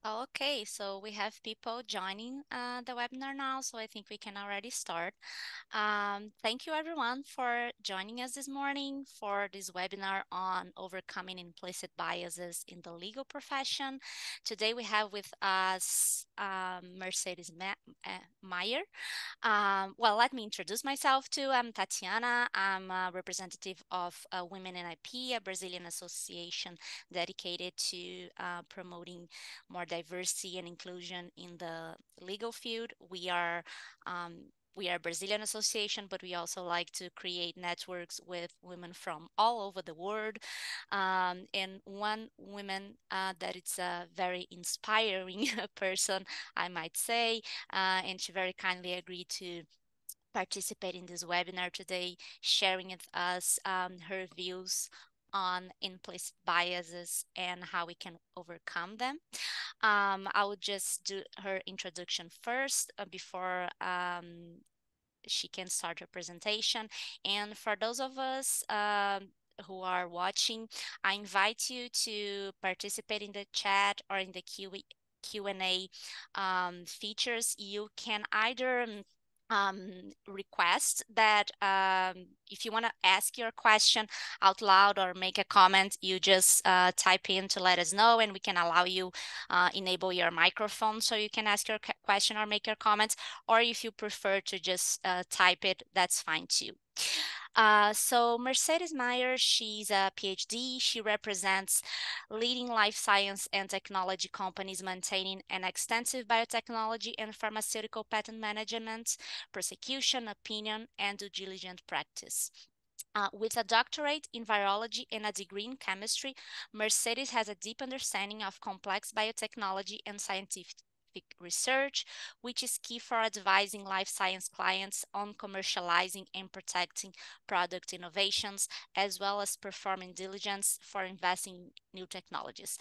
Okay, so we have people joining the webinar now, so I think we can already start. Thank you everyone for joining us this morning for this webinar on overcoming implicit biases in the legal profession. Today we have with us Mercedes Meyer. Well, let me introduce myself too. I'm Tatiana. I'm a representative of Women in IP, a Brazilian association dedicated to promoting more diversity and inclusion in the legal field. We are a Brazilian association, but we also like to create networks with women from all over the world. And one woman that it's a very inspiring person, I might say, and she very kindly agreed to participate in this webinar today, sharing with us her views on implicit biases and how we can overcome them. I will just do her introduction first before she can start her presentation. And for those of us who are watching, I invite you to participate in the chat or in the Q&A features. You can either request that if you want to ask your question out loud or make a comment, you just type in to let us know, and we can allow you enable your microphone so you can ask your question or make your comments. Or if you prefer to just type it, that's fine too. So Mercedes Meyer, she's a Ph.D. She represents leading life science and technology companies maintaining an extensive biotechnology and pharmaceutical patent management, prosecution, opinion, and due diligence practice. With a doctorate in virology and a degree in chemistry, Mercedes has a deep understanding of complex biotechnology and scientific research, which is key for advising life science clients on commercializing and protecting product innovations, as well as performing diligence for investing in new technologies,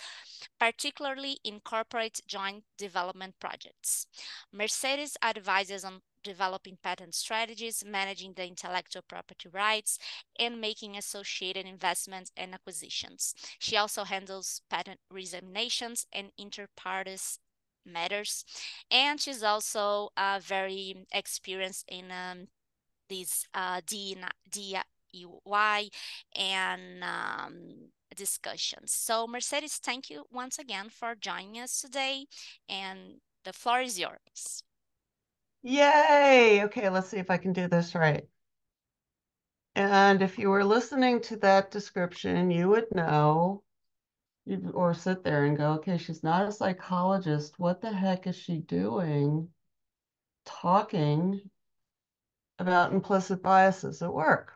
particularly in corporate joint development projects. Mercedes advises on developing patent strategies, managing the intellectual property rights, and making associated investments and acquisitions. She also handles patent reexaminations and inter partes matters, and she's also very experienced in these DUI and discussions. So Mercedes, thank you once again for joining us today, and the floor is yours. Yay! Okay, let's see if I can do this right. And if you were listening to that description, you would know, or sit there and go, okay, she's not a psychologist. What the heck is she doing talking about implicit biases at work?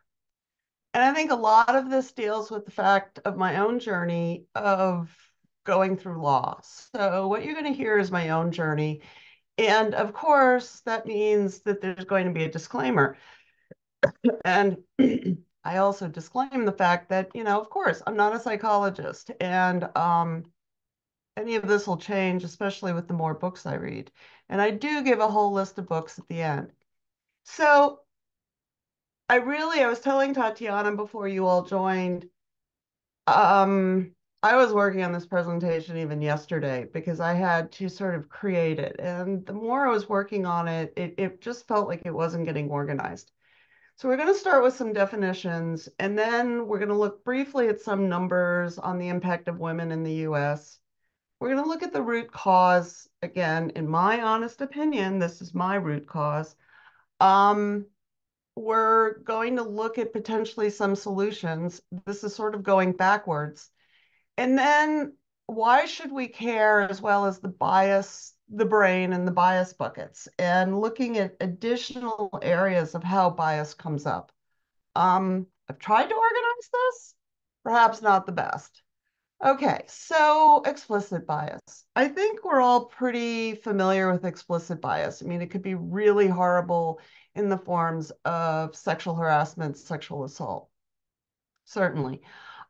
And I think a lot of this deals with the fact of my own journey of going through law. So what you're going to hear is my own journey. And of course, that means that there's going to be a disclaimer. And I also disclaim the fact that, of course, I'm not a psychologist. And any of this will change, especially with the more books I read. And I do give a whole list of books at the end. So I was telling Tatiana before you all joined, I was working on this presentation even yesterday because I had to sort of create it. And the more I was working on it, it just felt like it wasn't getting organized. So we're going to start with some definitions, and then we're going to look briefly at some numbers on the impact of women in the US. We're going to look at the root cause. Again, in my honest opinion, this is my root cause. We're going to look at potentially some solutions. This is sort of going backwards. And then why should we care, as well as the bias, the brain and the bias buckets, and looking at additional areas of how bias comes up. I've tried to organize this, perhaps not the best. Okay, so explicit bias. I think we're all pretty familiar with explicit bias. I mean, it could be really horrible in the forms of sexual harassment, sexual assault, certainly.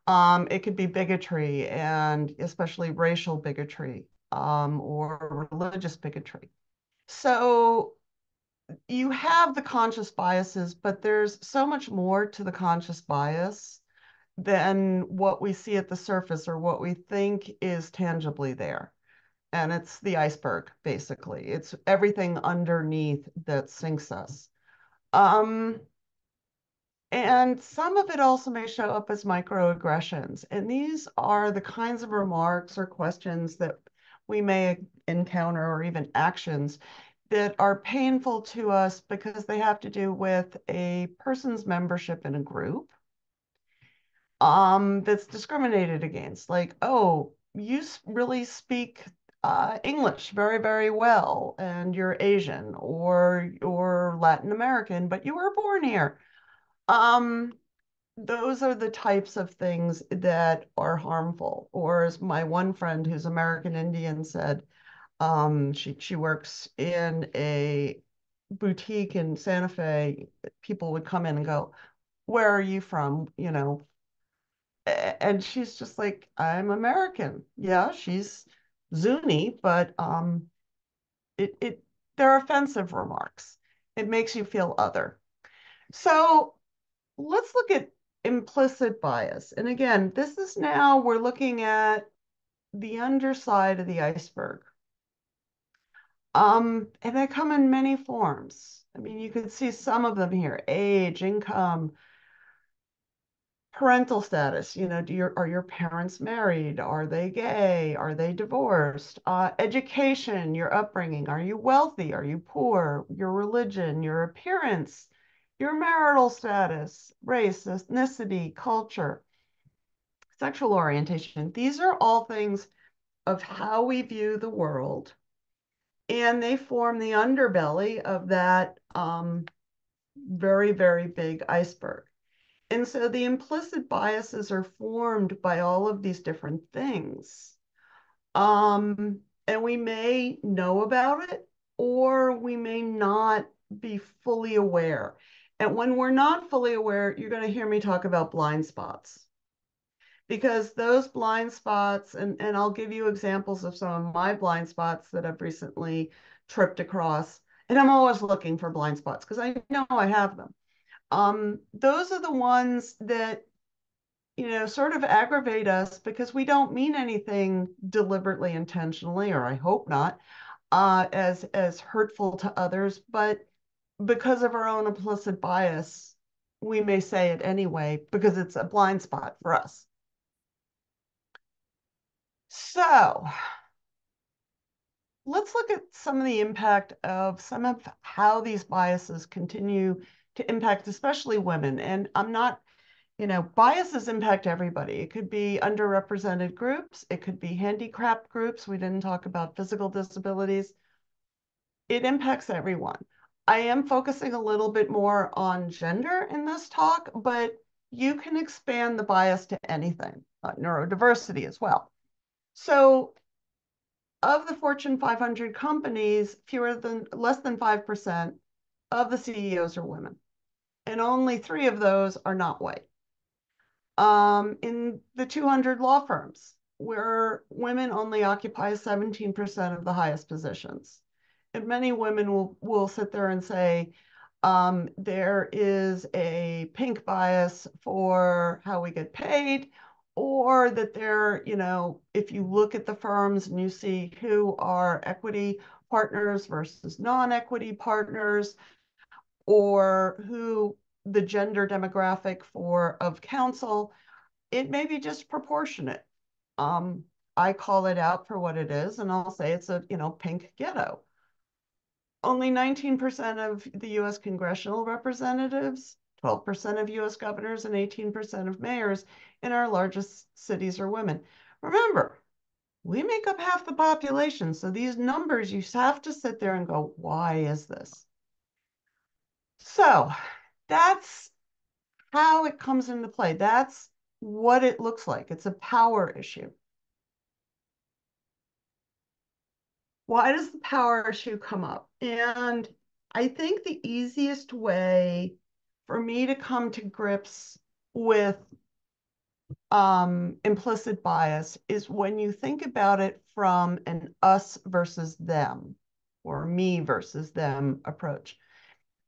It could be bigotry, and especially racial bigotry, or religious bigotry. So you have the conscious biases, but there's so much more to the conscious bias than what we see at the surface or what we think is tangibly there. and it's the iceberg, basically. It's everything underneath that sinks us. Um, and some of it also may show up as microaggressions. And these are the kinds of remarks or questions that we may encounter, or even actions that are painful to us because they have to do with a person's membership in a group that's discriminated against. Like, oh, you really speak English very, very well, and you're Asian or Latin American, but you were born here. Um, those are the types of things that are harmful. Or as my one friend who's American Indian said, she works in a boutique in Santa Fe. People would come in and go, "Where are you from?" And she's just like, "I'm American." Yeah, she's Zuni, but it they're offensive remarks. It makes you feel other. So let's look at implicit bias. And again, this is now we're looking at the underside of the iceberg. And they come in many forms. I mean, you can see some of them here: age, income, parental status. Are your parents married? Are they gay? Are they divorced? Education, your upbringing. Are you wealthy? Are you poor? Your religion, your appearance, your marital status, race, ethnicity, culture, sexual orientation. These are all things of how we view the world, and they form the underbelly of that very, very big iceberg. And so the implicit biases are formed by all of these different things. And we may know about it, or we may not be fully aware. And when we're not fully aware, you're going to hear me talk about blind spots. Because those blind spots, and I'll give you examples of some of my blind spots that I've recently tripped across. And I'm always looking for blind spots because I know I have them. Those are the ones that, sort of aggravate us because we don't mean anything deliberately, intentionally, or I hope not, as hurtful to others, but because of our own implicit bias, we may say it anyway because it's a blind spot for us. So let's look at some of the impact of some of how these biases continue to impact, especially women. And I'm not, biases impact everybody. It could be underrepresented groups, it could be handicapped groups. We didn't talk about physical disabilities. It impacts everyone. I am focusing a little bit more on gender in this talk, but you can expand the bias to anything, neurodiversity as well. So of the Fortune 500 companies, less than 5% of the CEOs are women, and only 3 of those are not white. In the 200 law firms, where women only occupy 17% of the highest positions. And many women will sit there and say, there is a pink bias for how we get paid, or that if you look at the firms and you see who are equity partners versus non-equity partners, or who the gender demographic of counsel, it may be disproportionate. I call it out for what it is, and I'll say it's a pink ghetto. Only 19% of the US congressional representatives, 12% of US governors, and 18% of mayors in our largest cities are women. Remember, we make up half the population, so these numbers, you have to sit there and go, why is this? So that's how it comes into play. That's what it looks like. It's a power issue. Why does the power issue come up? And I think the easiest way for me to come to grips with implicit bias is when you think about it from an us versus them, or me versus them approach.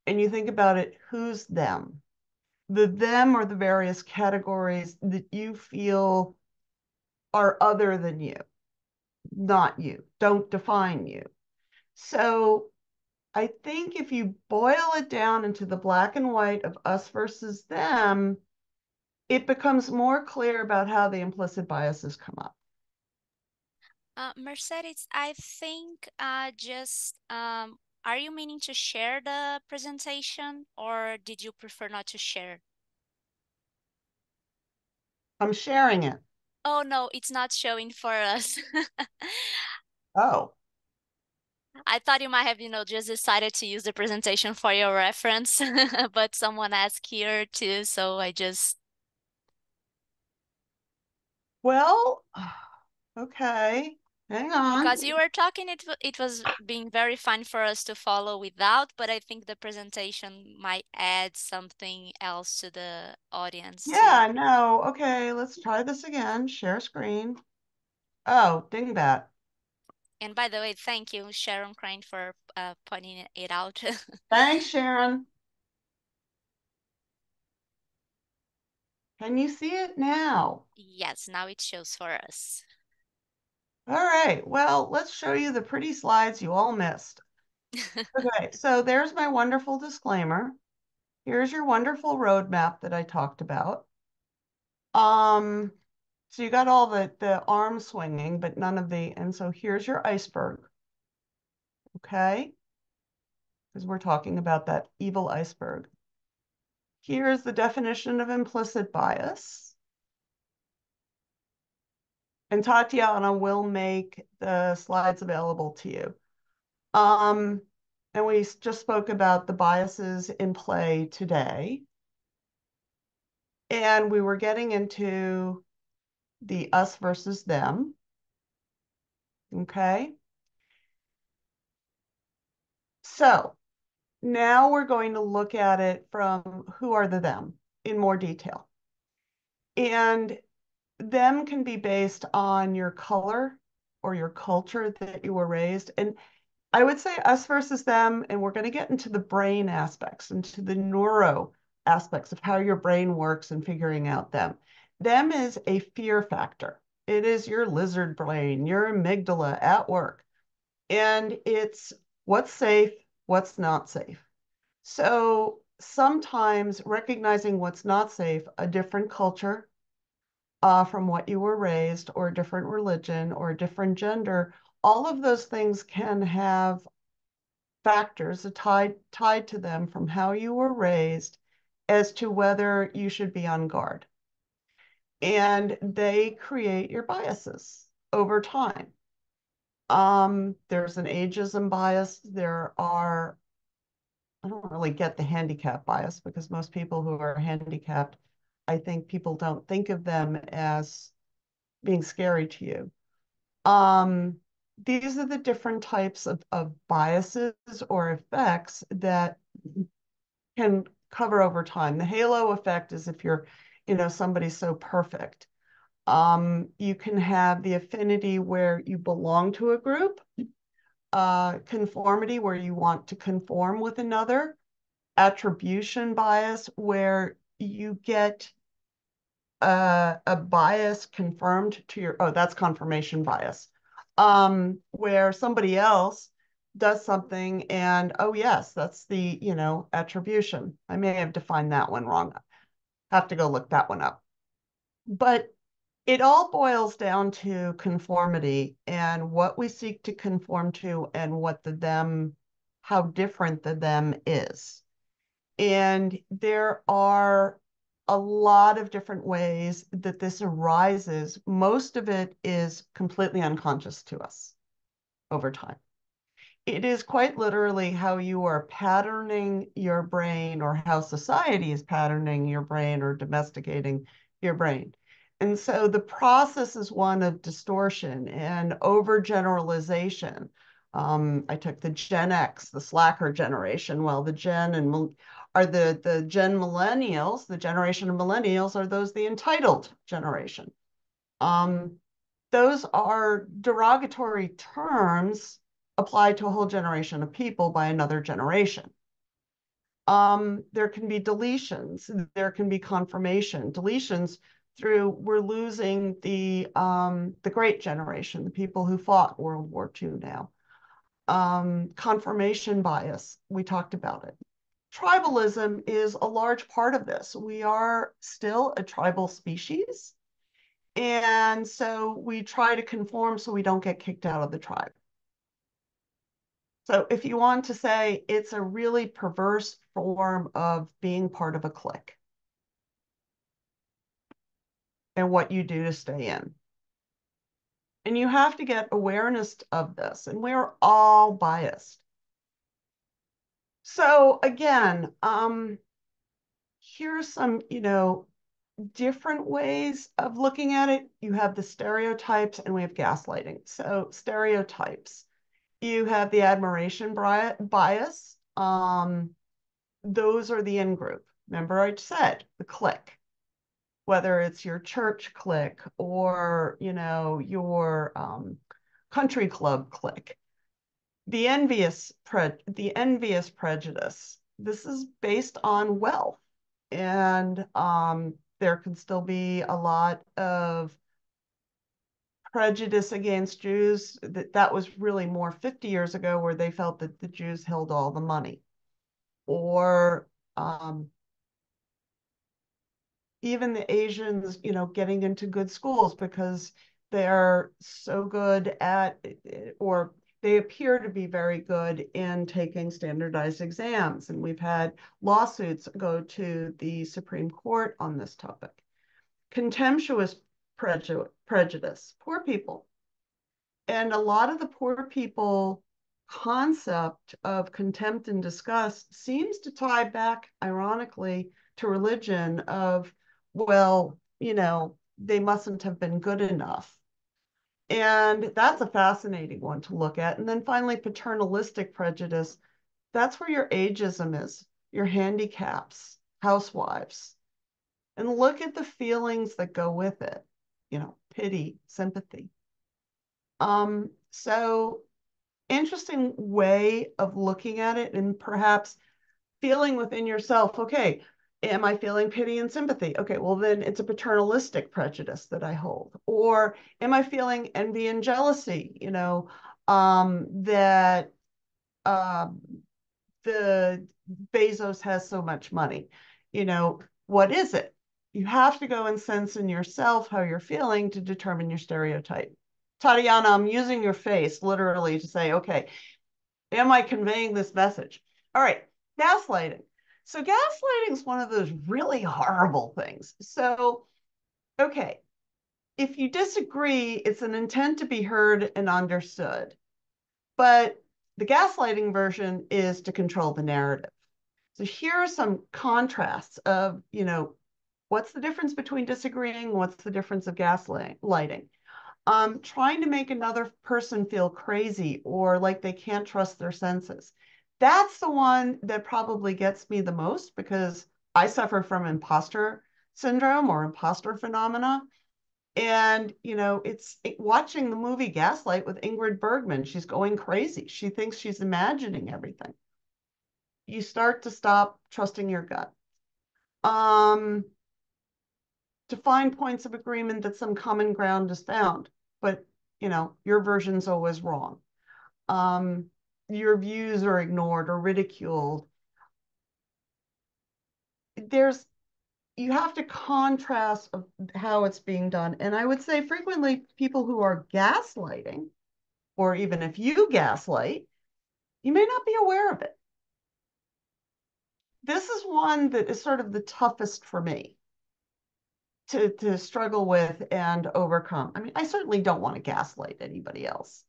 And you think about it, who's them? The them are the various categories that you feel are other than you. not you, don't define you. So I think if you boil it down into the black and white of us versus them, it becomes more clear about how the implicit biases come up. Mercedes, I think are you meaning to share the presentation or did you prefer not to share? I'm sharing it. Oh no, it's not showing for us. Oh, I thought you might have, just decided to use the presentation for your reference, but someone asked here too, so I just well, okay. Hang on. because you were talking, it was being very fun for us to follow without, but I think the presentation might add something else to the audience too. Yeah, no. Okay, let's try this again. Share screen. Oh, dingbat. And by the way, thank you, Sharon Crane, for pointing it out. Thanks, Sharon. Can you see it now? Yes, now it shows for us. All right. Well, let's show you the pretty slides you all missed. Okay, so there's my wonderful disclaimer. Here's your wonderful roadmap that I talked about. Um, so you got all the arm swinging, but none of the, and so here's your iceberg, okay? Because we're talking about that evil iceberg. Here's the definition of implicit bias. And Tatiana will make the slides available to you. Um, and we just spoke about the biases in play today. And we were getting into the us versus them. Okay. So now we're going to look at it from who are the them in more detail. And them can be based on your color or your culture that you were raised. And I would say us versus them, and we're going to get into the brain aspects, into the neuro aspects of how your brain works and figuring out them. Them is a fear factor. It is your lizard brain, your amygdala at work. And it's what's safe, what's not safe. So sometimes recognizing what's not safe, a different culture from what you were raised, or a different religion, or a different gender, all of those things can have factors tied to them from how you were raised as to whether you should be on guard. And they create your biases over time. There's an ageism bias. I don't really get the handicap bias because most people who are handicapped, I think people don't think of them as being scary to you. Um, these are the different types of biases or effects that can cover over time. The halo effect is if you're, somebody so perfect. You can have the affinity where you belong to a group, conformity where you want to conform with another, attribution bias where you get a bias confirmed to your, oh, that's confirmation bias, where somebody else does something and, oh, yes, that's the, attribution. I may have defined that one wrong. Have to go look that one up. But it all boils down to conformity and what we seek to conform to and what the them, how different the them is. And there are a lot of different ways that this arises. Most of it is completely unconscious to us over time. It is quite literally how you are patterning your brain or how society is patterning your brain or domesticating your brain. And so the process is one of distortion and overgeneralization. I took the Gen X, the slacker generation, while the Gen and are the Gen millennials, the generation of millennials are those the entitled generation. Those are derogatory terms applied to a whole generation of people by another generation. There can be deletions, there can be confirmation. Deletions we're losing the great generation, the people who fought World War II now. Confirmation bias, we talked about it. Tribalism is a large part of this. We are still a tribal species. And so we try to conform so we don't get kicked out of the tribe. So if you want to say it's a really perverse form of being part of a clique and what you do to stay in. And you have to get awareness of this, and we're all biased. So again, here's some, different ways of looking at it. You have the stereotypes and we have gaslighting. So stereotypes, you have the admiration bias. Those are the in group. Remember I said the clique, whether it's your church clique or, your country club clique. The envious prejudice. This is based on wealth. And there can still be a lot of prejudice against Jews. That was really more 50 years ago, where they felt that the Jews held all the money. Or even the Asians, getting into good schools because they're so good at, or they appear to be very good in taking standardized exams. And we've had lawsuits go to the Supreme Court on this topic. Contemptuous prejudice, poor people. And a lot of the poor people concept of contempt and disgust seems to tie back, ironically, to religion of, well, they mustn't have been good enough. And that's a fascinating one to look at. And then finally, paternalistic prejudice. That's where your ageism is, your handicaps, housewives. And look at the feelings that go with it, pity, sympathy. So interesting way of looking at it, and perhaps feeling within yourself, okay, am I feeling pity and sympathy? Okay, well, then it's a paternalistic prejudice that I hold. Or am I feeling envy and jealousy, that the Bezos has so much money? What is it? You have to go and sense in yourself how you're feeling to determine your stereotype. Tatiana, I'm using your face literally to say, okay, am I conveying this message? All right, gaslighting. So gaslighting is one of those really horrible things. So, okay, if you disagree, it's an intent to be heard and understood. But the gaslighting version is to control the narrative. So here are some contrasts of, what's the difference between disagreeing? What's the difference of gaslighting? Trying to make another person feel crazy or like they can't trust their senses. That's the one that probably gets me the most, because I suffer from imposter syndrome or imposter phenomena. And, watching the movie Gaslight with Ingrid Bergman, she's going crazy. She thinks she's imagining everything. You start to stop trusting your gut. To find points of agreement that some common ground is found, but your version's always wrong. Your views are ignored or ridiculed. You have to contrast of how it's being done. And I would say frequently people who are gaslighting, or even if you gaslight, you may not be aware of it. This is one that is sort of the toughest for me to struggle with and overcome. I mean, I certainly don't want to gaslight anybody else.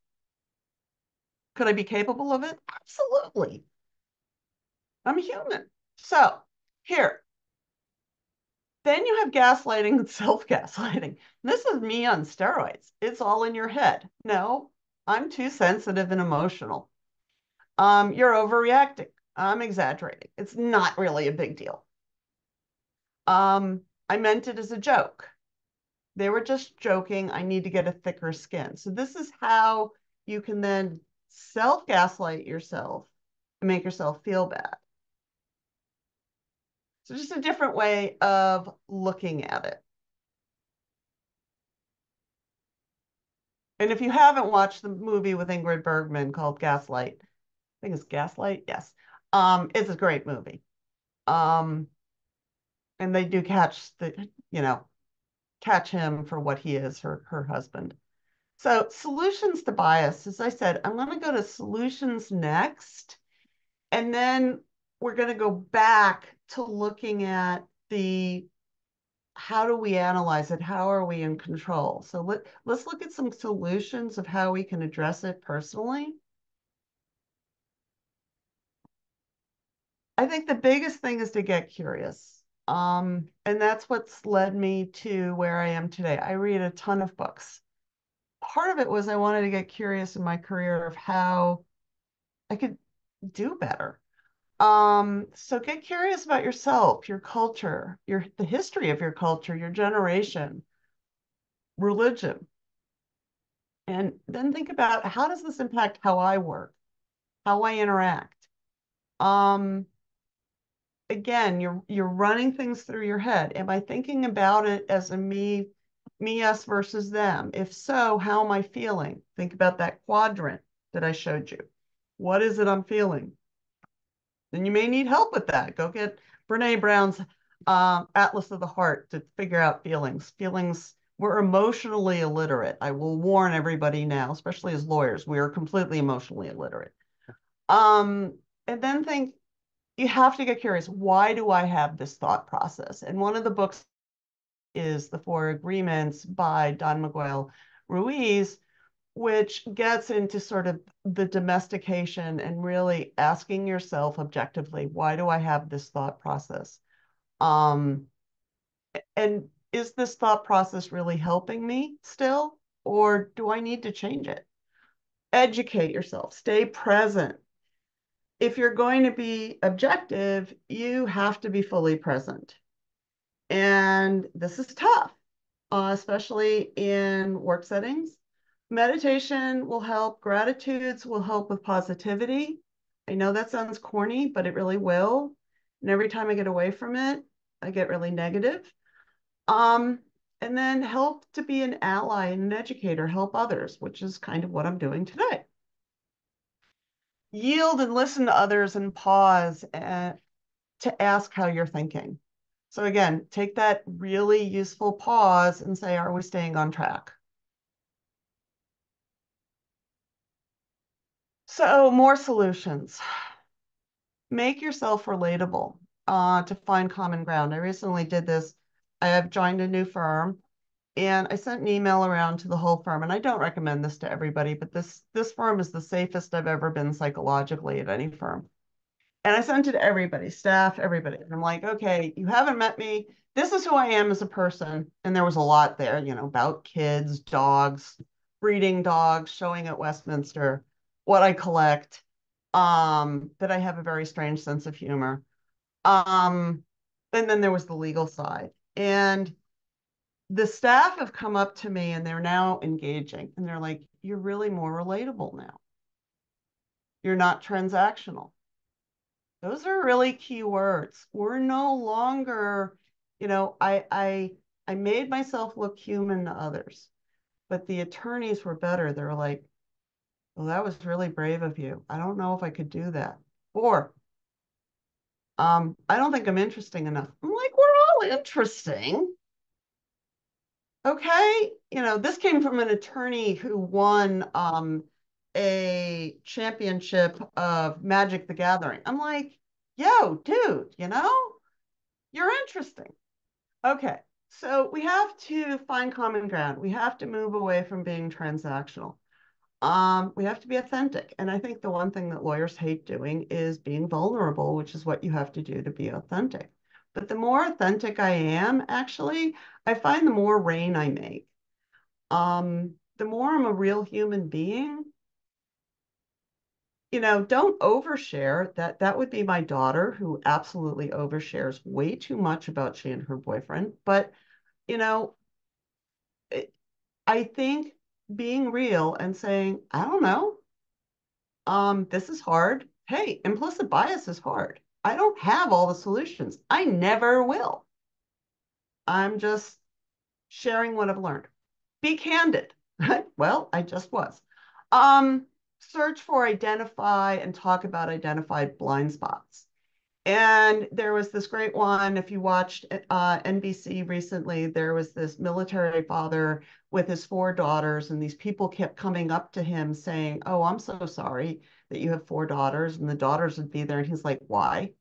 Could I be capable of it? Absolutely. I'm human. So here, then you have gaslighting and self-gaslighting. This is me on steroids. It's all in your head. No, I'm too sensitive and emotional. You're overreacting. I'm exaggerating. It's not really a big deal. I meant it as a joke. They were just joking. I need to get a thicker skin. So this is how you can then self-gaslight yourself and make yourself feel bad. So just a different way of looking at it. And if you haven't watched the movie with Ingrid Bergman called Gaslight, I think it's Gaslight, yes. It's a great movie. Um, and they do catch him for what he is, her husband. So solutions to bias, as I said, I'm going to go to solutions next. And then we're going to go back to looking at the how do we analyze it? How are we in control? So let's look at some solutions of how we can address it personally. I think the biggest thing is to get curious. And that's what's led me to where I am today. I read a ton of books. Part of it was I wanted to get curious in my career of how I could do better. So get curious about yourself, your culture, the history of your culture, your generation, religion, and then think about how does this impact how I work, how I interact. Um, Again, you're running things through your head. Am I thinking about it as a me, us versus them? If so, how am I feeling? Think about that quadrant that I showed you. What is it I'm feeling? Then you may need help with that. Go get Brene Brown's Atlas of the Heart to figure out feelings. Feelings, we're emotionally illiterate. I will warn everybody now, especially as lawyers, we are completely emotionally illiterate. And then think, you have to get curious. Why do I have this thought process? And one of the books is The Four Agreements by Don Miguel Ruiz, which gets into sort of the domestication and really asking yourself objectively, why do I have this thought process? Um, and is this thought process really helping me still, or do I need to change it? Educate yourself, stay present. If you're going to be objective, you have to be fully present. And this is tough, especially in work settings. Meditation will help. Gratitudes will help with positivity. I know that sounds corny, but it really will. And every time I get away from it, I get really negative. Um, and then help to be an ally and an educator, help others, which is kind of what I'm doing today. Yield and listen to others and pause to ask how you're thinking. So again, take that really useful pause and say, are we staying on track? So more solutions. Make yourself relatable to find common ground. I recently did this. I have joined a new firm and I sent an email around to the whole firm. And I don't recommend this to everybody, but this firm is the safest I've ever been psychologically at any firm. And I sent it to everybody, staff, everybody. And I'm like, okay, you haven't met me. This is who I am as a person. And there was a lot there, about kids, dogs, breeding dogs, showing at Westminster, what I collect, that I have a very strange sense of humor. Um, and then there was the legal side. And the staff have come up to me and they're now engaging. And they're like, you're really more relatable now. You're not transactional. Those are really key words. We're no longer, I made myself look human to others, but the attorneys were better. They're like, well, that was really brave of you. I don't know if I could do that. Or, I don't think I'm interesting enough. I'm like, we're all interesting. Okay. This came from an attorney who won a championship of Magic the Gathering. I'm like, yo, dude, you're interesting. Okay, so we have to find common ground. We have to move away from being transactional. We have to be authentic. And I think the one thing that lawyers hate doing is being vulnerable, which is what you have to do to be authentic. But the more authentic I am, actually, I find the more rain I make. The more I'm a real human being, don't overshare. That would be my daughter who absolutely overshares way too much about she and her boyfriend. But, you know, I think being real and saying, I don't know, this is hard. Hey, implicit bias is hard. I don't have all the solutions. I never will. I'm just sharing what I've learned. Be candid. Well, I just was. Um, Search for, identify, and talk about identified blind spots. And there was this great one, if you watched NBC recently, there was this military father with his four daughters, and these people kept coming up to him saying, "Oh, I'm so sorry that you have four daughters." And the daughters would be there, and he's like, "Why?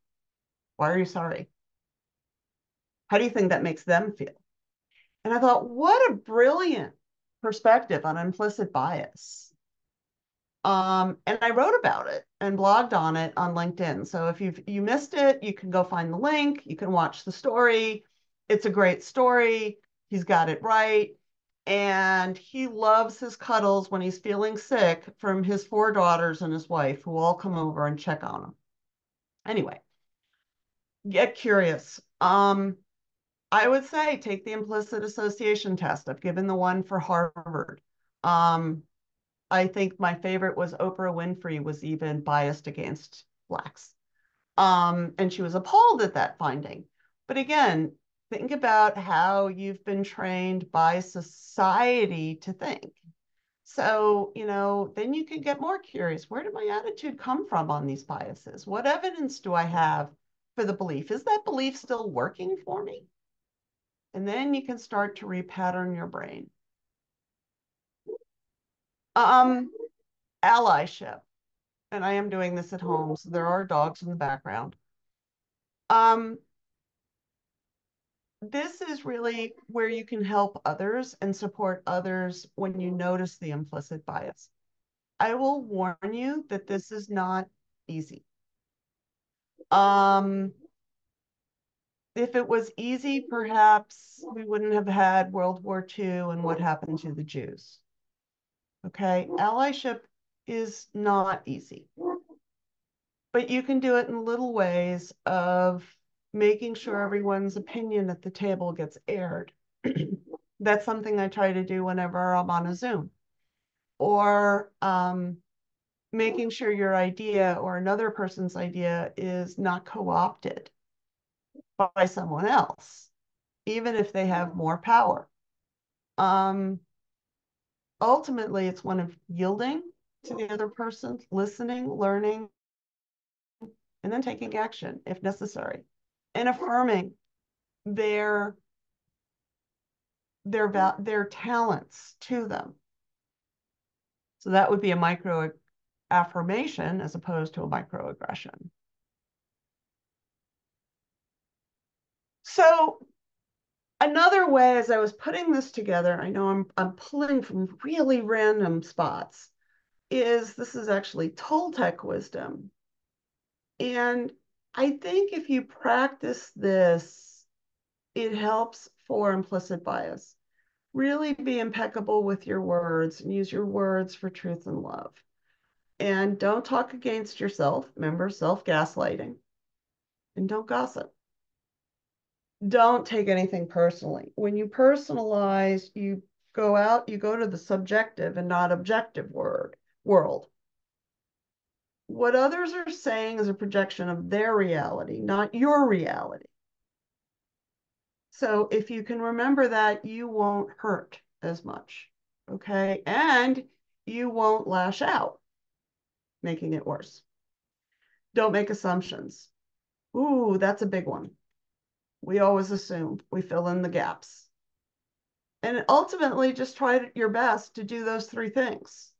Why are you sorry? How do you think that makes them feel?" And I thought, what a brilliant perspective on implicit bias. And I wrote about it and blogged on it on LinkedIn. So if you missed it, you can go find the link. You can watch the story. It's a great story. He's got it right. And he loves his cuddles when he's feeling sick from his four daughters and his wife, who all come over and check on him. Anyway, get curious. I would say take the implicit association test. I've given the one for Harvard. Um, I think my favorite was Oprah Winfrey was even biased against Blacks. And she was appalled at that finding. But again, think about how you've been trained by society to think. So, then you can get more curious. Where did my attitude come from on these biases? What evidence do I have for the belief? Is that belief still working for me? And then you can start to repattern your brain. Um, Allyship. And I am doing this at home, so there are dogs in the background. Um, this is really where you can help others and support others when you notice the implicit bias. I will warn you that this is not easy. If it was easy, perhaps we wouldn't have had World War II and what happened to the Jews. Okay, allyship is not easy. But you can do it in little ways of making sure everyone's opinion at the table gets aired. That's something I try to do whenever I'm on a Zoom. Or making sure your idea or another person's idea is not co-opted by someone else, even if they have more power. Ultimately, it's one of yielding to the other person, listening, learning, and then taking action if necessary, and affirming their their talents to them. So that would be a micro affirmation as opposed to a microaggression. So another way, as I was putting this together, I know I'm pulling from really random spots, is this is actually Toltec wisdom. And I think if you practice this, it helps for implicit bias. Really be impeccable with your words and use your words for truth and love. And don't talk against yourself. Remember, self-gaslighting. And don't gossip. Don't take anything personally. When you personalize, you go to the subjective and not objective world. What others are saying is a projection of their reality, not your reality. So if you can remember that, you won't hurt as much, okay? And you won't lash out, making it worse. Don't make assumptions. Ooh, that's a big one. We always assume, we fill in the gaps. And ultimately, just try your best to do those three things.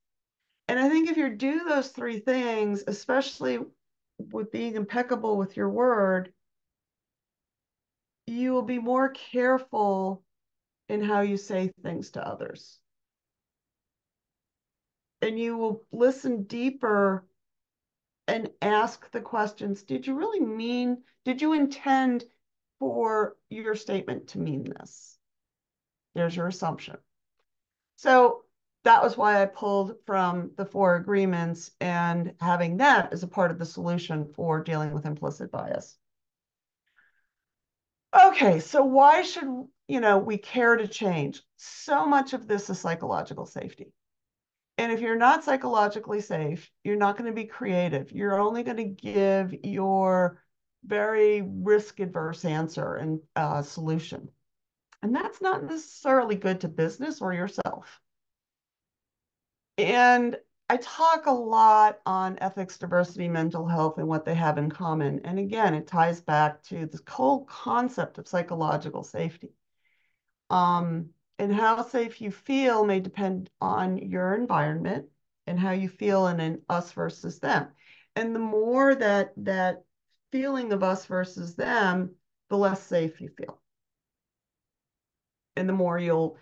And I think if you do those three things, especially with being impeccable with your word, you will be more careful in how you say things to others. And you will listen deeper and ask the questions. Did you really mean, did you intend for your statement to mean this? There's your assumption. So that was why I pulled from the four agreements and having that as a part of the solution for dealing with implicit bias. Okay, so why should we care to change? So much of this is psychological safety. And if you're not psychologically safe, you're not going to be creative. You're only going to give your very risk adverse answer and solution. And that's not necessarily good to business or yourself. And I talk a lot on ethics, diversity, mental health, and what they have in common. And again, it ties back to this whole concept of psychological safety. Um, and how safe you feel may depend on your environment and how you feel in an us versus them. And the more that feeling of us versus them, the less safe you feel. And the more you'll,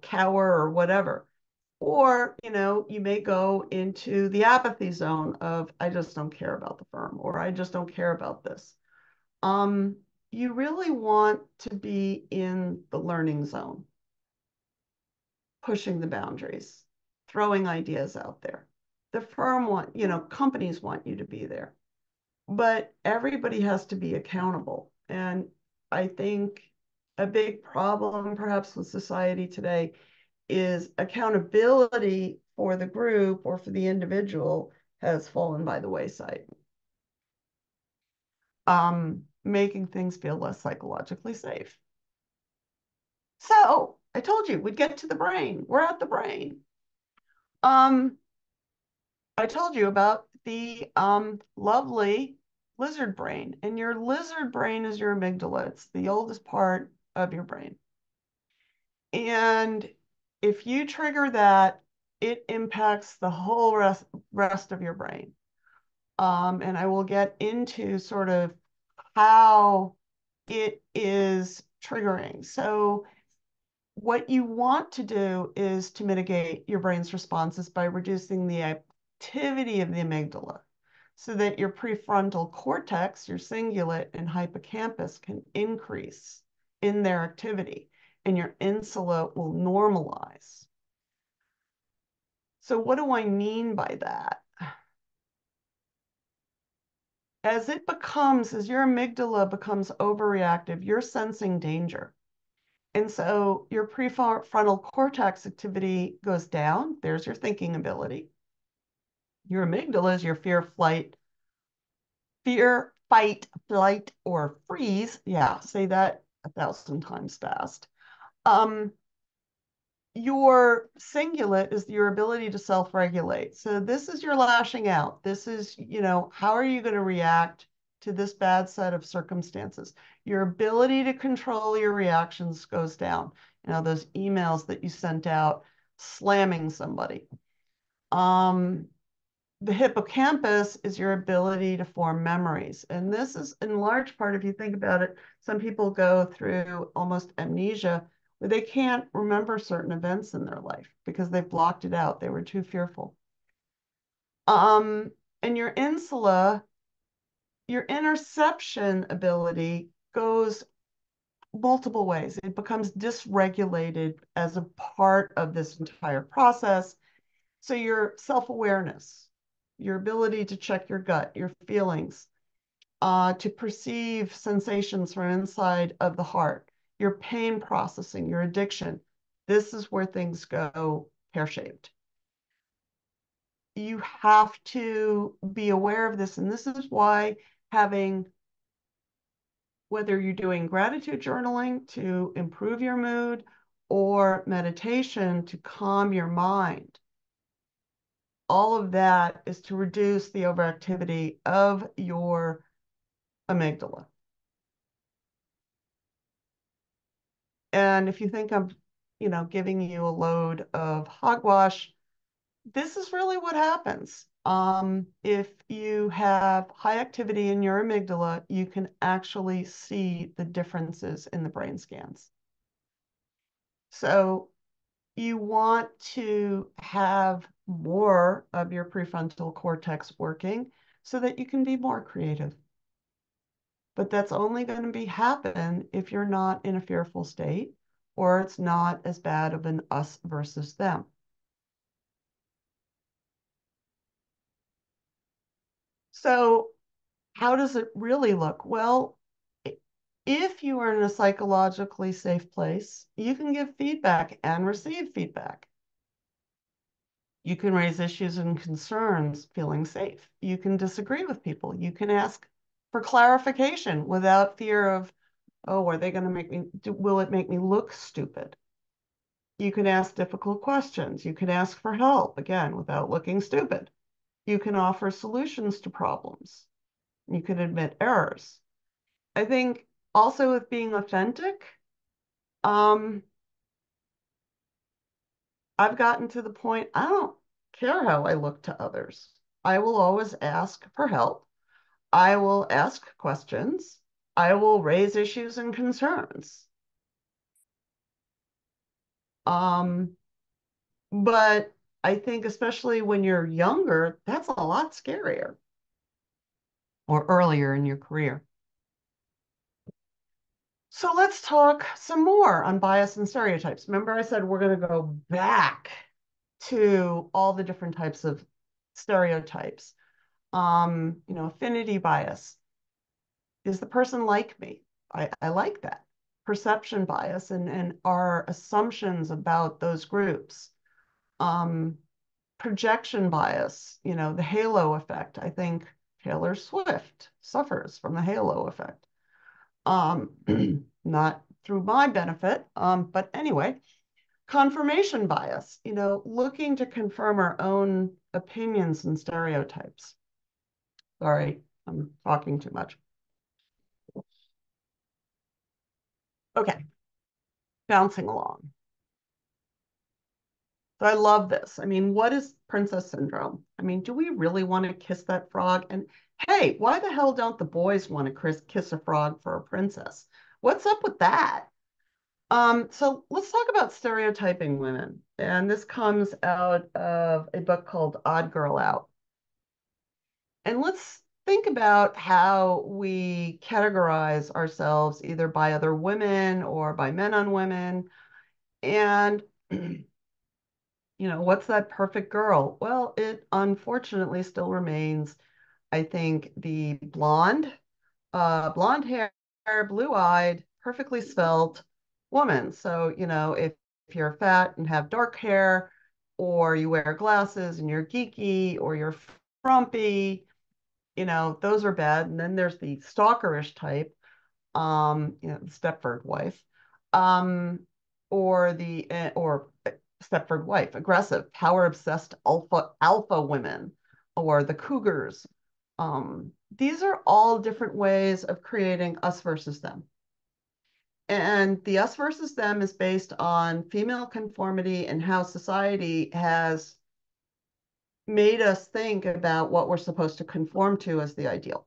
cower or whatever. Or, you may go into the apathy zone of, I just don't care about the firm, or I just don't care about this. Um, you really want to be in the learning zone, pushing the boundaries, throwing ideas out there. The firm companies want you to be there, but everybody has to be accountable. And I think a big problem perhaps with society today is accountability for the group or for the individual has fallen by the wayside, making things feel less psychologically safe. So I told you we'd get to the brain. We're at the brain. Um, I told you about the lovely lizard brain, and your lizard brain is your amygdala. It's the oldest part of your brain. And if you trigger that, it impacts the whole rest of your brain. And I will get into sort of how it is triggering. So what you want to do is to mitigate your brain's responses by reducing the activity of the amygdala so that your prefrontal cortex, your cingulate, and hippocampus can increase in their activity and your insula will normalize. So what do I mean by that? As your amygdala becomes overreactive, you're sensing danger. And so your prefrontal cortex activity goes down. There's your thinking ability. Your amygdala is your fear, fight, flight, or freeze. Yeah, say that 1,000 times fast. Um, your cingulate is your ability to self-regulate. So this is your lashing out. This is, how are you going to react to this bad set of circumstances? Your ability to control your reactions goes down. Those emails that you sent out slamming somebody. The hippocampus is your ability to form memories. And this is in large part, if you think about it, some people go through almost amnesia where they can't remember certain events in their life because they've blocked it out. They were too fearful. And your insula, your interception ability goes multiple ways. It becomes dysregulated as a part of this entire process. So your self-awareness, your ability to check your gut, your feelings, to perceive sensations from inside of the heart, your pain processing, your addiction. This is where things go pear-shaped. You have to be aware of this. And this is why having, whether you're doing gratitude journaling to improve your mood or meditation to calm your mind, all of that is to reduce the overactivity of your amygdala. And if you think I'm, giving you a load of hogwash, this is really what happens. If you have high activity in your amygdala, you can actually see the differences in the brain scans. So you want to have more of your prefrontal cortex working so that you can be more creative. But that's only going to happen if you're not in a fearful state or it's not as bad of an us versus them. So how does it really look? Well, if you are in a psychologically safe place, you can give feedback and receive feedback. You can raise issues and concerns feeling safe. You can disagree with people. You can ask for clarification without fear of, oh, are they going to will it make me look stupid? You can ask difficult questions. You can ask for help, again, without looking stupid. You can offer solutions to problems. You can admit errors. I think also with being authentic, um, I've gotten to the point, I don't care how I look to others. I will always ask for help. I will ask questions. I will raise issues and concerns. Um, but I think especially when you're younger, that's a lot scarier or earlier in your career. So let's talk some more on bias and stereotypes. Remember I said we're going to go back to all the different types of stereotypes. Affinity bias. Is the person like me? I like that. Perception bias and our assumptions about those groups. Um, Projection bias, the halo effect. I think Taylor Swift suffers from the halo effect. Um, Not through my benefit, but anyway, confirmation bias, looking to confirm our own opinions and stereotypes. Sorry, I'm talking too much. Okay, bouncing along. So I love this. I mean, what is princess syndrome? I mean, do we really want to kiss that frog? And hey, why the hell don't the boys want to kiss a frog for a princess? What's up with that? So let's talk about stereotyping women. And this comes out of a book called Odd Girl Out. And let's think about how we categorize ourselves either by other women or by men on women. And, what's that perfect girl? Well, it unfortunately still remains, I think, the blonde hair, blue-eyed, perfectly svelte woman. So, if you're fat and have dark hair, or you wear glasses and you're geeky, or you're frumpy, those are bad. And then there's the stalkerish type, the Stepford wife, um, or Stepford wife, aggressive, power obsessed alpha women, or the cougars. These are all different ways of creating us versus them. And the us versus them is based on female conformity and how society has made us think about what we're supposed to conform to as the ideal.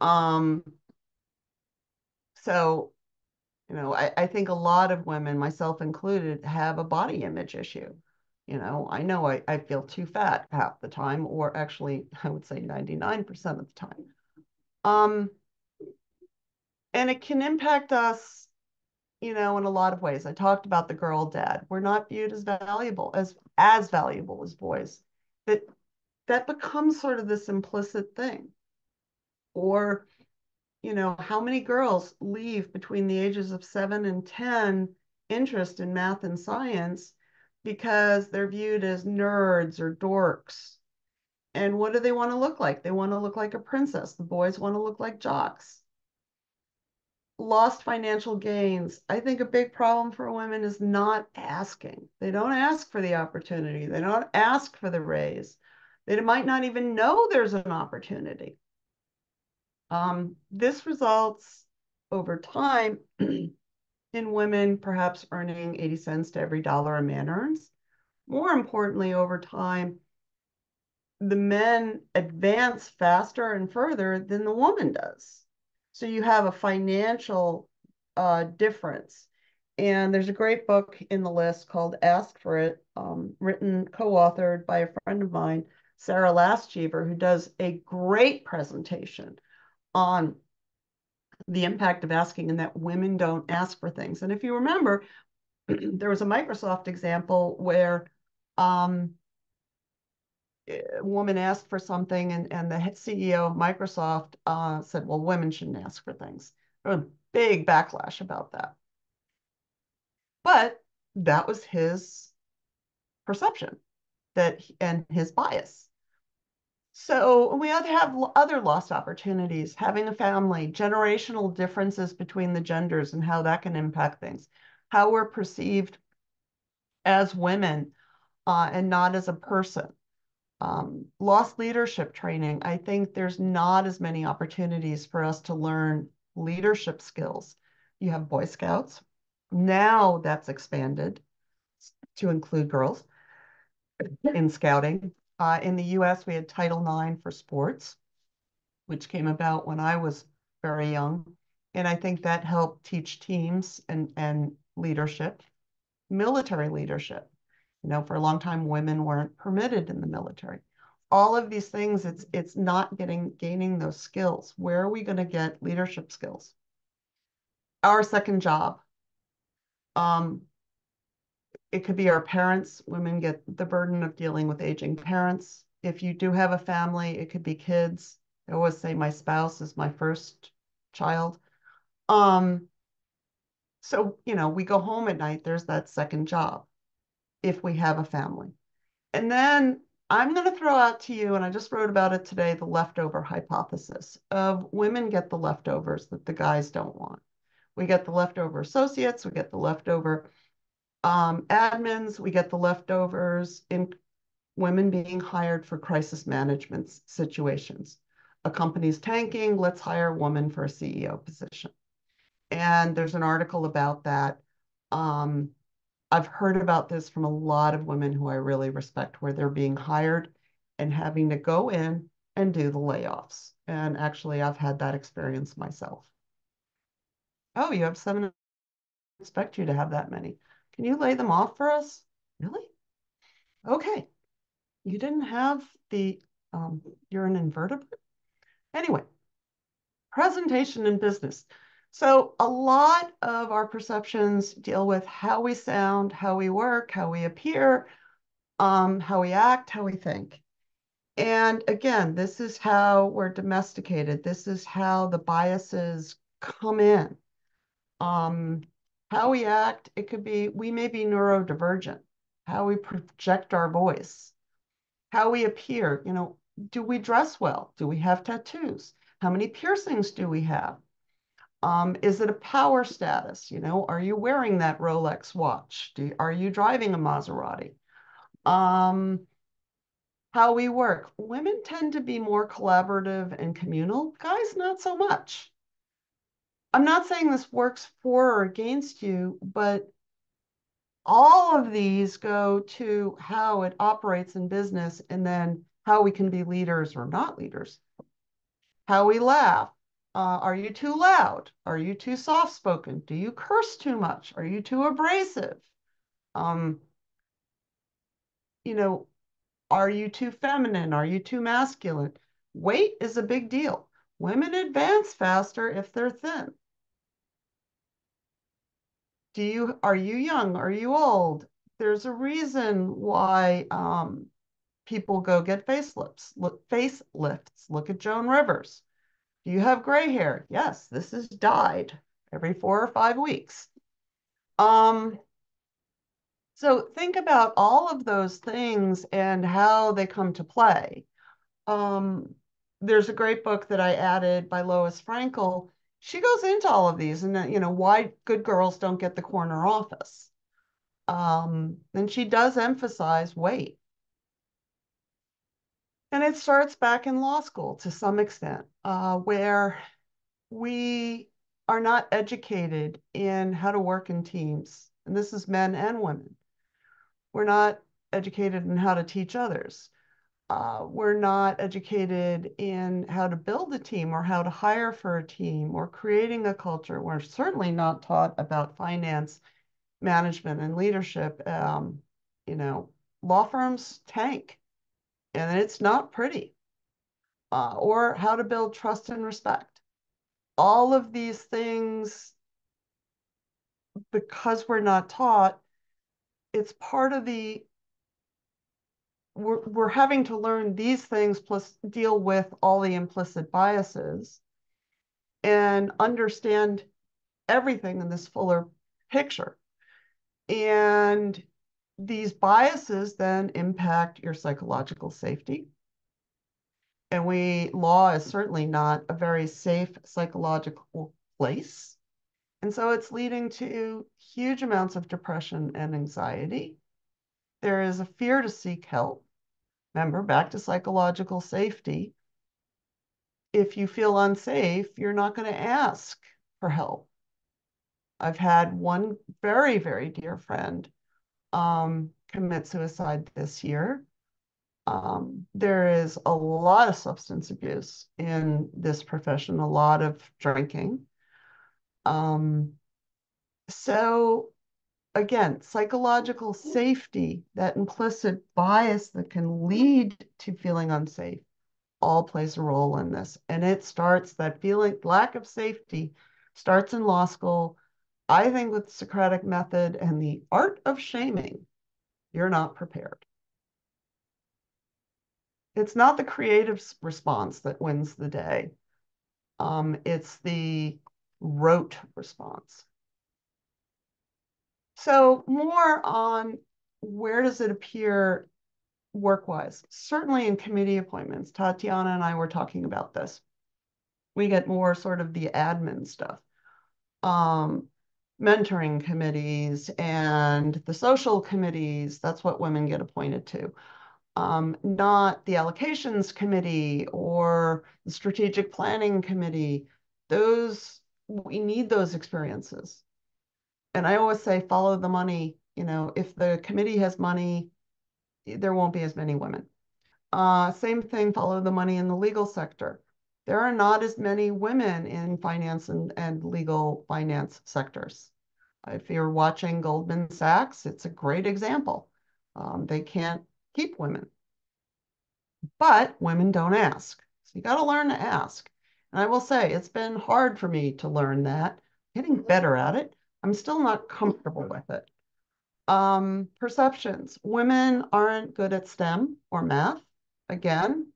Um, so, I think a lot of women, myself included, have a body image issue. I know I feel too fat half the time, or actually, I would say 99% of the time. And it can impact us, in a lot of ways. I talked about the girl dad. We're not viewed as valuable, as valuable as boys. That becomes sort of this implicit thing. Or, how many girls leave between the ages of 7 and 10 interest in math and science because they're viewed as nerds or dorks. And what do they want to look like? They want to look like a princess. The boys want to look like jocks. Lost financial gains. I think a big problem for women is not asking. They don't ask for the opportunity. They don't ask for the raise. They might not even know there's an opportunity. This results over time in women perhaps earning 80 cents to every dollar a man earns. More importantly, over time, the men advance faster and further than the woman does. So you have a financial difference. And there's a great book in the list called Ask for It, written, co-authored by a friend of mine, Sarah Lastchever, who does a great presentation on the impact of asking and that women don't ask for things. And if you remember, there was a Microsoft example where a woman asked for something and the CEO of Microsoft said, well, women shouldn't ask for things. There was a big backlash about that. But that was his perception and his bias. So we have other lost opportunities, having a family, generational differences between the genders and how that can impact things. how we're perceived as women and not as a person. Lost leadership training. I think there's not as many opportunities for us to learn leadership skills. You have Boy Scouts. Now that's expanded to include girls in scouting. In the US, we had Title IX for sports, which came about when I was very young. And I think that helped teach teams and leadership, military leadership. You know, for a long time, women weren't permitted in the military. All of these things, it's not gaining those skills. Where are we going to get leadership skills? Our second job. It could be our parents. Women get the burden of dealing with aging parents. If you do have a family, it could be kids. I always say my spouse is my first child. So, you know, we go home at night, there's that second job if we have a family. And then I'm going to throw out to you, and I just wrote about it today, the leftover hypothesis of women get the leftovers that the guys don't want. We get the leftover associates, we get the leftover admins, we get the leftovers in women being hired for crisis management situations. A company's tanking, let's hire a woman for a CEO position. And there's an article about that. I've heard about this from a lot of women who I really respect, where they're being hired and having to go in and do the layoffs. And actually, I've had that experience myself. Oh, you have 7. I expect you to have that many. Can you lay them off for us? Really? Okay. You didn't have you're an invertebrate? Anyway, presentation in business. So a lot of our perceptions deal with how we sound, how we work, how we appear, how we act, how we think. And again, this is how we're domesticated. This is how the biases come in. How we act, it could be, we may be neurodivergent, how we project our voice, how we appear, you know, do we dress well? Do we have tattoos? How many piercings do we have? Is it a power status? You know, are you wearing that Rolex watch? Are you driving a Maserati? How we work. Women tend to be more collaborative and communal. Guys, not so much. I'm not saying this works for or against you, but all of these go to how it operates in business and then how we can be leaders or not leaders. How we laugh. Are you too loud? Are you too soft-spoken? Do you curse too much? Are you too abrasive? Um, you know, are you too feminine? Are you too masculine? Weight is a big deal. Women advance faster if they're thin. Are you young? Are you old? There's a reason why people go get facelifts. Look at Joan Rivers. Do you have gray hair? Yes, this is dyed every 4 or 5 weeks. So think about all of those things and how they come to play. Um, there's a great book that I added by Lois Frankel. She goes into all of these and, you know, why good girls don't get the corner office. And she does emphasize weight. And it starts back in law school to some extent, where we are not educated in how to work in teams. And this is men and women. We're not educated in how to teach others. We're not educated in how to build a team or how to hire for a team or creating a culture. We're certainly not taught about finance, management, and leadership. You know, law firms tank, and it's not pretty. Or how to build trust and respect. All of these things, because we're not taught, it's part of the we're having to learn these things plus deal with all the implicit biases and understand everything in this fuller picture. And these biases then impact your psychological safety. And law is certainly not a very safe psychological place. And so it's leading to huge amounts of depression and anxiety. There is a fear to seek help. Remember, back to psychological safety. If you feel unsafe, you're not going to ask for help. I've had one very, very dear friend commit suicide this year. There is a lot of substance abuse in this profession, a lot of drinking. Um, so again, psychological safety, that implicit bias that can lead to feeling unsafe, all plays a role in this. And it starts, that feeling, lack of safety starts in law school. I think with Socratic method and the art of shaming, you're not prepared. It's not the creative response that wins the day. It's the rote response. So more on where does it appear work-wise? Certainly in committee appointments. Tatiana and I were talking about this. We get more sort of the admin stuff. Mentoring committees and the social committees, that's what women get appointed to. Not the allocations committee or the strategic planning committee. Those, we need those experiences. And I always say, follow the money. You know, if the committee has money, there won't be as many women. Same thing, follow the money in the legal sector. There are not as many women in finance and legal finance sectors. If you're watching Goldman Sachs, it's a great example. They can't keep women, but women don't ask. So you got to learn to ask. And I will say, it's been hard for me to learn that, getting better at it. I'm still not comfortable with it. Perceptions. Women aren't good at STEM or math. Again,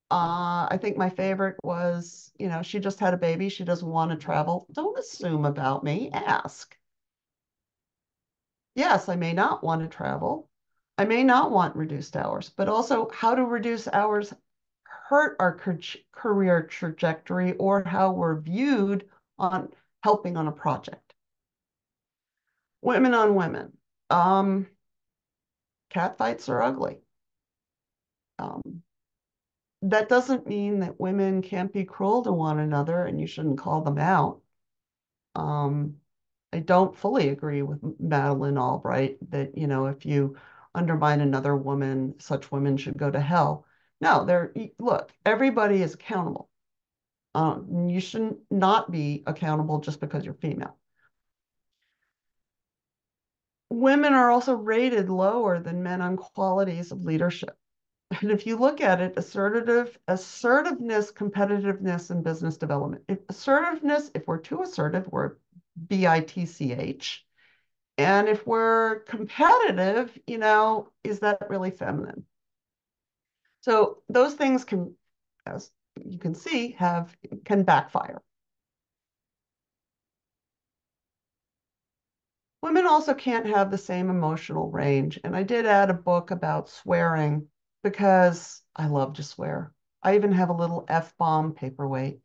I think my favorite was, you know, she just had a baby. She doesn't want to travel. Don't assume about me. Ask. Yes, I may not want to travel. I may not want reduced hours, but also how do reduced hours hurt our career trajectory or how we're viewed on helping on a project? Women on women. Um, Cat fights are ugly. Um, that doesn't mean that women can't be cruel to one another and you shouldn't call them out. Um, I don't fully agree with Madeleine Albright that, you know, if you undermine another woman, such women should go to hell. No, look, everybody is accountable. You shouldn't not be accountable just because you're female. Women are also rated lower than men on qualities of leadership. And if you look at it, assertiveness, competitiveness, and business development. Assertiveness, if we're too assertive, we're bitch. And if we're competitive, you know, is that really feminine? So those things can, as you can see, can backfire. Women also can't have the same emotional range. And I did add a book about swearing because I love to swear. I even have a little F-bomb paperweight.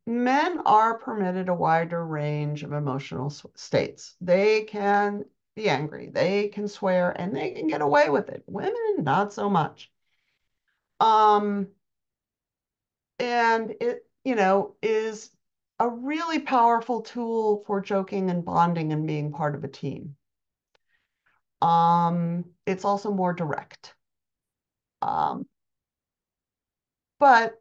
Men are permitted a wider range of emotional states. They can be angry, they can swear, and they can get away with it. Women, not so much. Um, and it, you know, is a really powerful tool for joking and bonding and being part of a team. It's also more direct. Um, but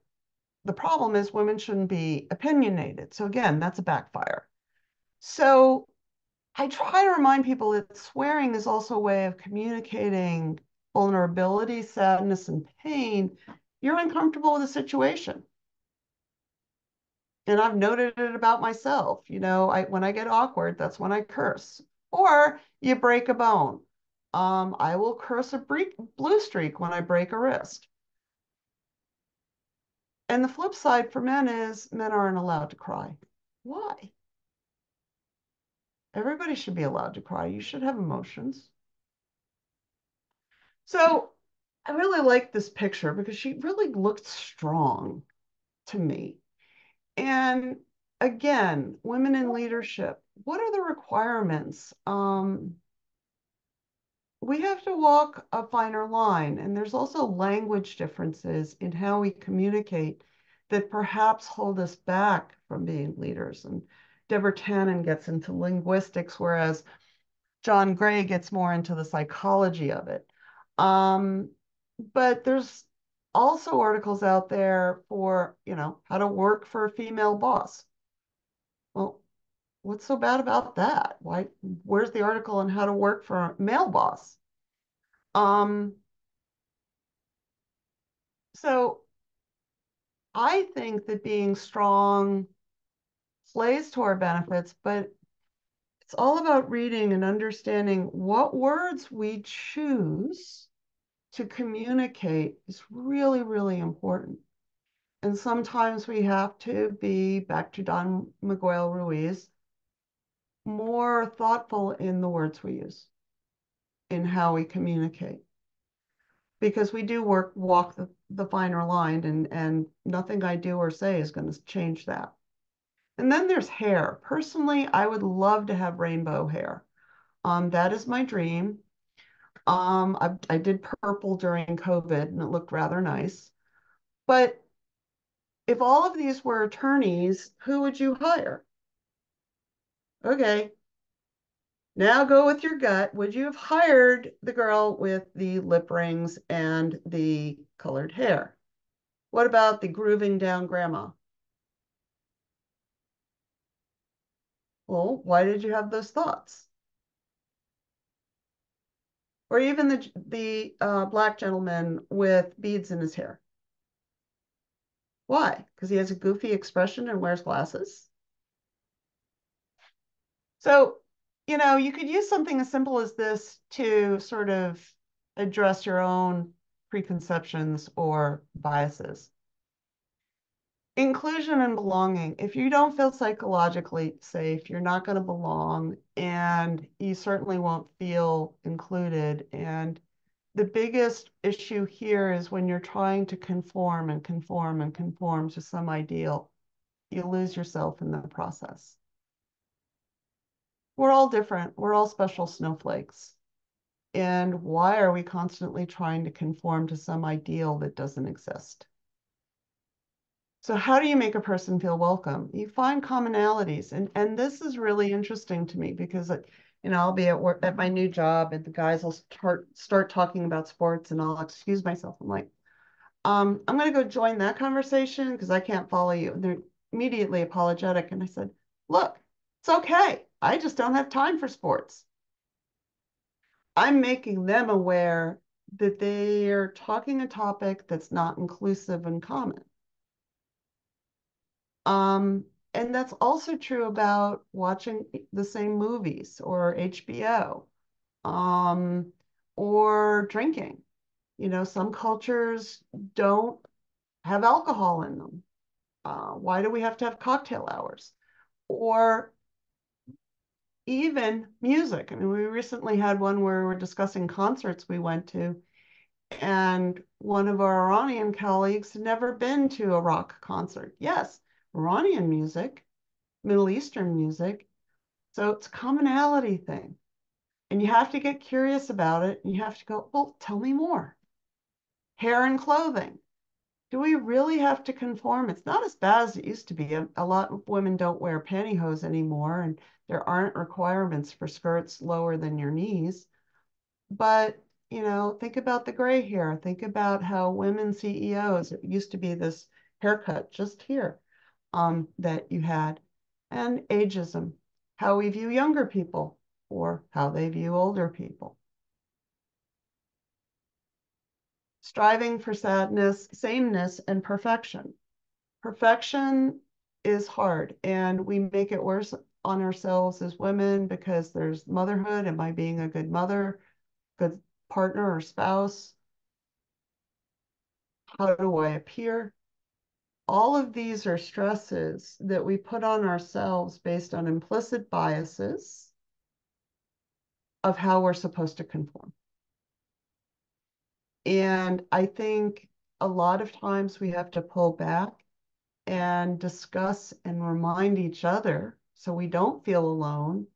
the problem is women shouldn't be opinionated. So again, that's a backfire. So I try to remind people that swearing is also a way of communicating vulnerability, sadness, and pain. You're uncomfortable with a situation. And I've noted it about myself. You know, when I get awkward, that's when I curse. Or you break a bone. I will curse a blue streak when I break a wrist. And the flip side for men is men aren't allowed to cry. Why? Everybody should be allowed to cry. You should have emotions. So I really like this picture because she really looked strong to me. And again, women in leadership, what are the requirements? We have to walk a finer line, and there's also language differences in how we communicate that perhaps hold us back from being leaders. And Deborah Tannen gets into linguistics, whereas John Gray gets more into the psychology of it. But there's also articles out there for, how to work for a female boss. Well, what's so bad about that? Where's the article on how to work for a male boss? Um, so I think that being strong plays to our benefits, but it's all about reading and understanding what words we choose to communicate is really, really important. And sometimes we have to be, back to Don Miguel Ruiz, more thoughtful in the words we use, in how we communicate. Because we do walk the finer line, and nothing I do or say is going to change that. And then there's hair. Personally, I would love to have rainbow hair. That is my dream. I did purple during COVID and it looked rather nice. But if all of these were attorneys, who would you hire? Okay, now go with your gut. Would you have hired the girl with the lip rings and the colored hair? What about the grooving down grandma? Well, why did you have those thoughts? Or even the black gentleman with beads in his hair. Why? Because he has a goofy expression and wears glasses. So, you could use something as simple as this to sort of address your own preconceptions or biases. Inclusion and belonging. If you don't feel psychologically safe, you're not going to belong, and you certainly won't feel included. And the biggest issue here is when you're trying to conform and conform and conform to some ideal, you lose yourself in the process. We're all different. We're all special snowflakes. And why are we constantly trying to conform to some ideal that doesn't exist? So how do you make a person feel welcome? You find commonalities. And this is really interesting to me because, I'll be at work at my new job and the guys will start talking about sports and I'll excuse myself. I'm like, I'm going to go join that conversation because I can't follow you. And they're immediately apologetic. And I said, look, it's okay. I just don't have time for sports. I'm making them aware that they are talking a topic that's not inclusive and common. Um, and that's also true about watching the same movies or HBO, um, or drinking. Some cultures don't have alcohol in them. Why do we have to have cocktail hours? Or even music. I mean, we recently had one where we were discussing concerts we went to, and one of our Iranian colleagues had never been to a rock concert. Yes, Iranian music, Middle Eastern music. So it's a commonality thing. And you have to get curious about it. And you have to go, well, tell me more. Hair and clothing. Do we really have to conform? It's not as bad as it used to be. A lot of women don't wear pantyhose anymore, and there aren't requirements for skirts lower than your knees. But, think about the gray hair. Think about how women CEOs, it used to be this haircut just here, that you had. And ageism, how we view younger people or how they view older people. Striving for sadness, sameness, and perfection. Perfection is hard, and we make it worse on ourselves as women because there's motherhood. Am I being a good mother, good partner or spouse? How do I appear? All of these are stresses that we put on ourselves based on implicit biases of how we're supposed to conform. And I think a lot of times we have to pull back and discuss and remind each other so we don't feel alone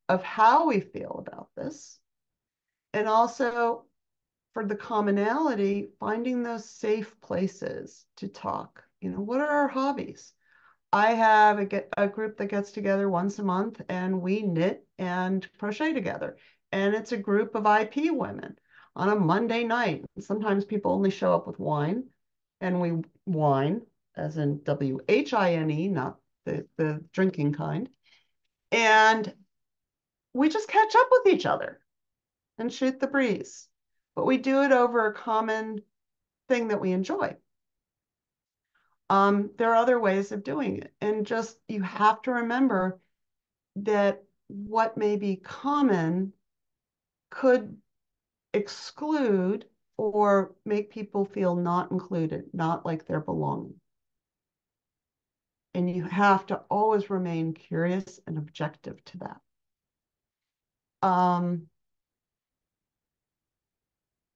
of how we feel about this. And also for the commonality, finding those safe places to talk. What are our hobbies? I have a group that gets together once a month and we knit and crochet together. And it's a group of IP women on a Monday night. Sometimes people only show up with wine, and we wine, as in WHINE, not the drinking kind. And we just catch up with each other and shoot the breeze. But we do it over a common thing that we enjoy. There are other ways of doing it. And just you have to remember that what may be common could exclude or make people feel not included, not like they're belonging. And you have to always remain curious and objective to that.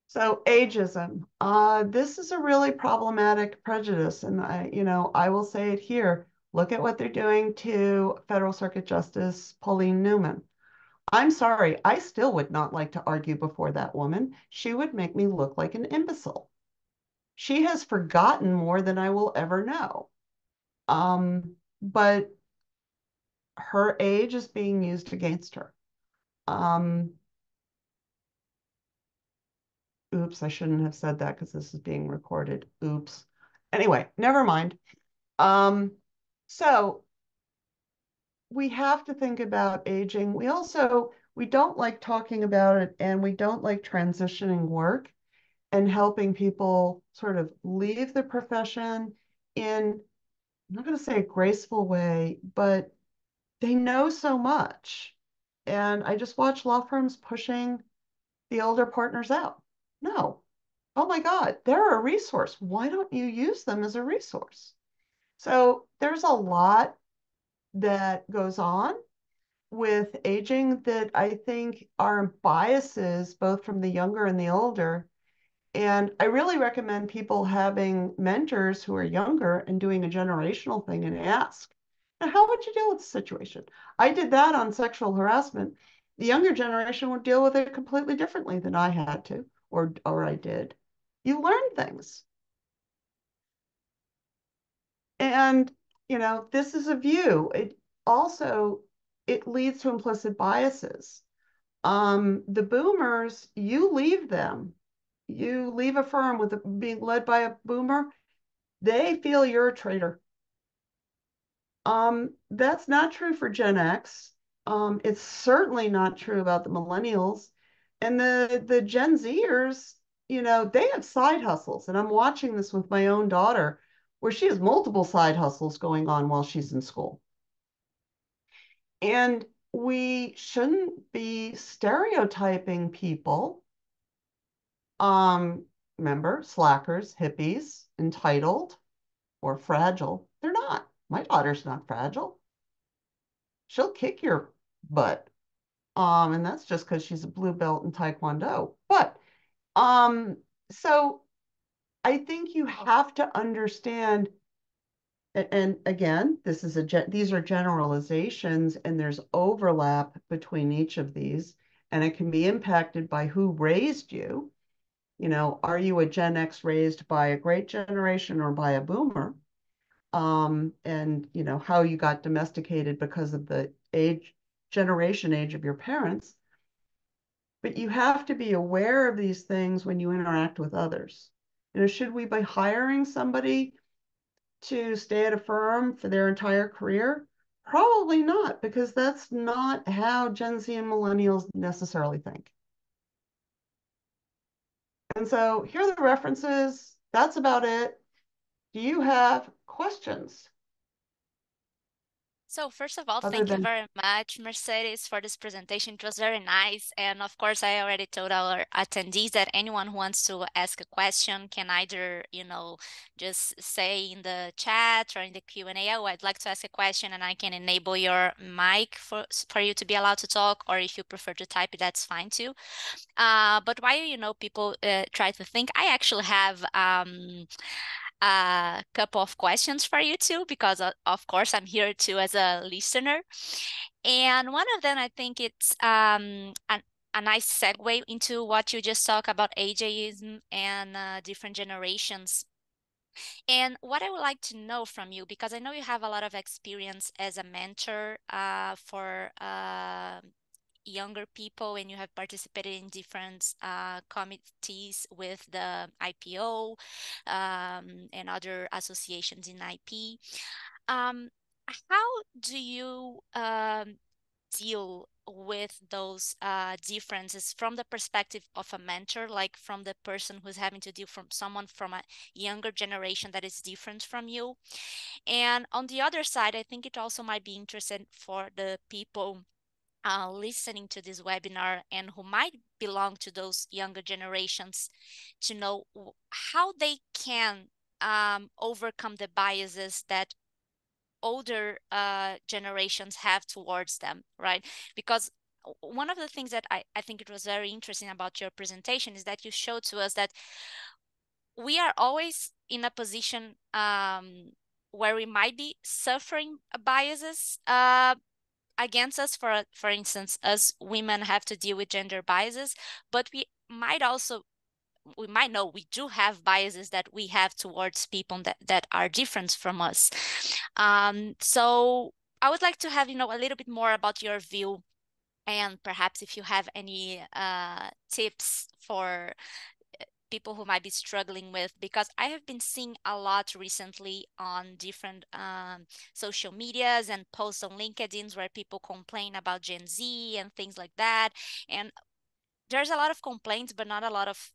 So ageism, this is a really problematic prejudice. And I will say it here. Look at what they're doing to Federal Circuit Justice Pauline Newman. I'm sorry, I still would not like to argue before that woman. She would make me look like an imbecile. She has forgotten more than I will ever know. But her age is being used against her. Oops, I shouldn't have said that because this is being recorded. Oops. Anyway, never mind. So we have to think about aging. We don't like talking about it, and we don't like transitioning work and helping people sort of leave the profession in, I'm not going to say a graceful way, but they know so much. And I just watch law firms pushing the older partners out. No. Oh my God, they're a resource. Why don't you use them as a resource? So there's a lot that goes on with aging that I think are biases both from the younger and the older. And I really recommend people having mentors who are younger and doing a generational thing and ask, now, how would you deal with the situation? I did that on sexual harassment. The younger generation would deal with it completely differently than I had to, or I did. You learn things. And, this is a view. It leads to implicit biases. The boomers, you leave them. You leave a firm being led by a boomer, they feel you're a traitor. That's not true for Gen X. It's certainly not true about the millennials. And the Gen Zers, they have side hustles. And I'm watching this with my own daughter, where she has multiple side hustles going on while she's in school. And we shouldn't be stereotyping people. Remember, slackers, hippies, entitled, or fragile. They're not. My daughter's not fragile. She'll kick your butt. And that's just because she's a blue belt in Taekwondo. But so I think you have to understand, and again, these are generalizations, and there's overlap between each of these, and it can be impacted by who raised you. Are you a Gen X raised by a great generation or by a boomer? And how you got domesticated because of the generation age of your parents. But you have to be aware of these things when you interact with others. Should we be hiring somebody to stay at a firm for their entire career? Probably not, because that's not how Gen Z and millennials necessarily think. And so here are the references. That's about it. Do you have questions? So first of all, Other thank you than, very much, Mercedes, for this presentation. It was very nice. And of course, I already told our attendees that anyone who wants to ask a question can either, just say in the chat or in the Q&A, oh, I'd like to ask a question, and I can enable your mic for you to be allowed to talk, or if you prefer to type it, that's fine too. But while, people try to think, I actually have a couple of questions for you too, because of course I'm here too as a listener. And one of them, I think it's a nice segue into what you just talked about ageism and different generations. And what I would like to know from you, because I know you have a lot of experience as a mentor for younger people, and you have participated in different committees with the IPO and other associations in IP. Um, how do you deal with those differences from the perspective of a mentor, like from the person who's having to deal from someone from a younger generation that is different from you? And on the other side, I think it also might be interesting for the people listening to this webinar and who might belong to those younger generations to know how they can overcome the biases that older generations have towards them, right? Because one of the things that I think it was very interesting about your presentation is that you showed to us that we are always in a position where we might be suffering biases against us. For instance, us women have to deal with gender biases, but we might know we do have biases that we have towards people that are different from us. So I would like to have, a little bit more about your view, and perhaps if you have any tips for people who might be struggling with, because I have been seeing a lot recently on different social medias and posts on LinkedIn where people complain about Gen Z and things like that. And there's a lot of complaints, but not a lot of,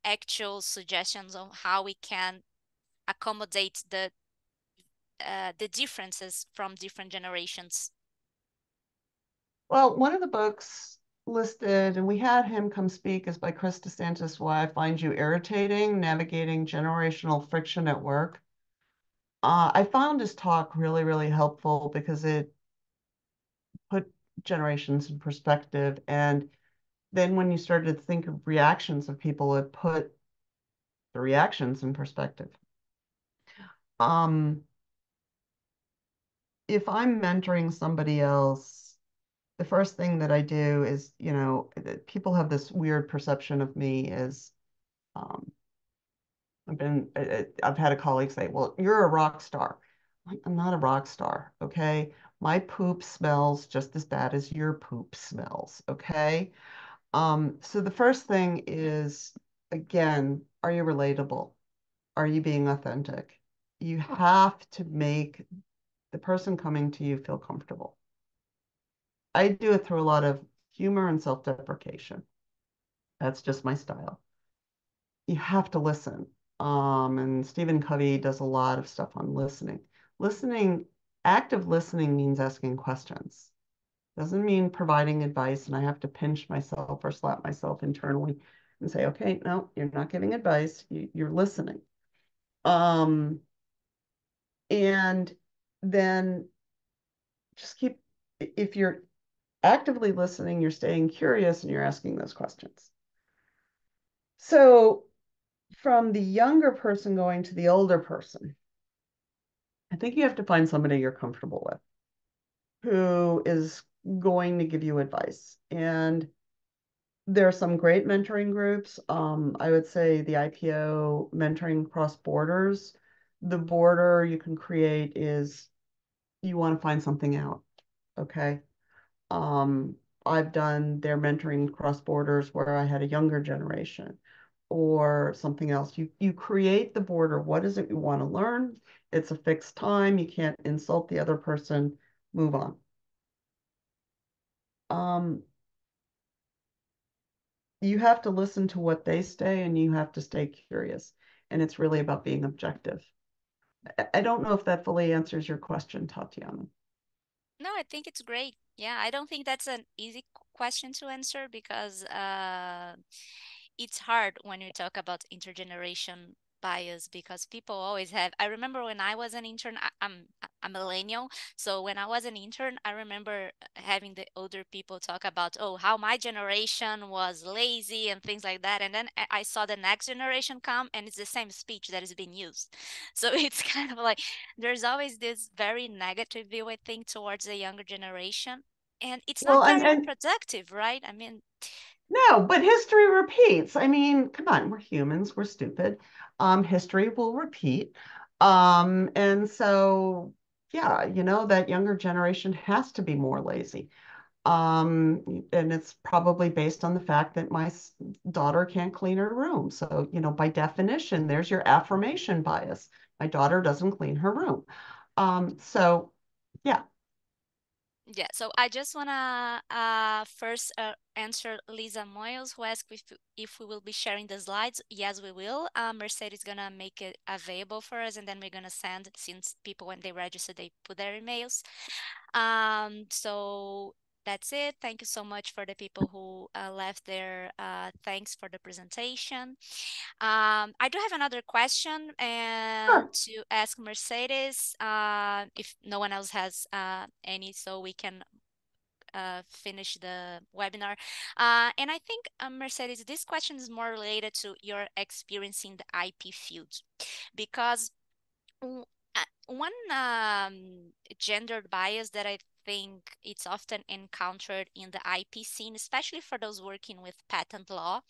actual suggestions on how we can accommodate the differences from different generations. Well, one of the books listed, and we had him come speak, is by Chris DeSantis, Why I Find You Irritating, Navigating Generational Friction at Work. I found his talk really, really helpful because it put generations in perspective. And then when you started to think of reactions of people, it put the reactions in perspective. Um, if I'm mentoring somebody else, the first thing that I do is, people have this weird perception of me as um, I've had a colleague say, well, you're a rock star. I'm not a rock star, okay? My poop smells just as bad as your poop smells, okay? So the first thing is, again, are you relatable? Are you being authentic? You have to make the person coming to you feel comfortable. I do it through a lot of humor and self-deprecation. That's just my style. You have to listen. And Stephen Covey does a lot of stuff on listening. Listening, active listening means asking questions. Doesn't mean providing advice, and I have to pinch myself or slap myself internally and say, okay, no, you're not giving advice, you're listening. And then just if you're actively listening, you're staying curious and you're asking those questions. So from the younger person going to the older person, I think you have to find somebody you're comfortable with who is going to give you advice. And there are some great mentoring groups. I would say the IPO mentoring cross borders. The border you can create is you want to find something out. Okay. Um, I've done their mentoring cross borders where I had a younger generation or something else. You create the border. What is it you want to learn? It's a fixed time. You can't insult the other person. Move on. Um, you have to listen to what they say and you have to stay curious. And it's really about being objective. I don't know if that fully answers your question, Tatiana. No, I think it's great. Yeah, I don't think that's an easy question to answer because it's hard when you talk about intergeneration bias because people always have. I remember when I was an intern, I'm a millennial, so when I was an intern, I remember having the older people talk about, oh, how my generation was lazy and things like that. And then I saw the next generation come, and it's the same speech that is being used. So it's kind of like there's always this very negative view, I think, towards the younger generation. And it's not Well, very and productive, right? I mean, no, but history repeats. I mean, come on, we're humans, we're stupid. History will repeat. And so, yeah, that younger generation has to be more lazy. And it's probably based on the fact that my daughter can't clean her room. So, by definition, there's your affirmation bias. My daughter doesn't clean her room. So, yeah, yeah, so I just wanna first answer Lisa Moyles, who asked if we will be sharing the slides. Yes, we will. Mercedes gonna make it available for us, and then we're gonna send, since people when they register they put their emails. So that's it. Thank you so much for the people who left their thanks for the presentation. I do have another question sure. to ask Mercedes, if no one else has any, so we can finish the webinar. And I think, Mercedes, this question is more related to your experience in the IP field, because w- one gendered bias that I think it's often encountered in the IP scene, especially for those working with patent law,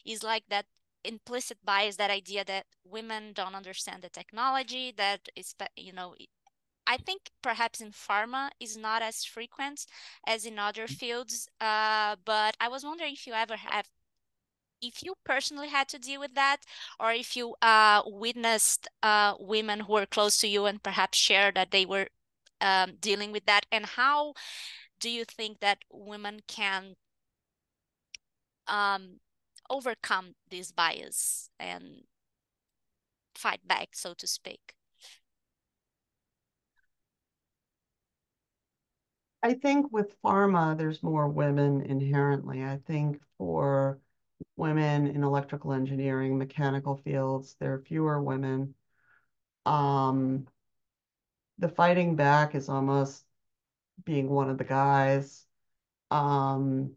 is like that implicit bias, that idea that women don't understand the technology, that is, I think perhaps in pharma is not as frequent as in other fields. But I was wondering if you ever have, if you personally had to deal with that, or if you witnessed women who were close to you and perhaps shared that they were dealing with that, and how do you think that women can um, overcome this bias and fight back, so to speak? I think with pharma, there's more women inherently. I think for women in electrical engineering, mechanical fields, there are fewer women. Um, the fighting back is almost being one of the guys. And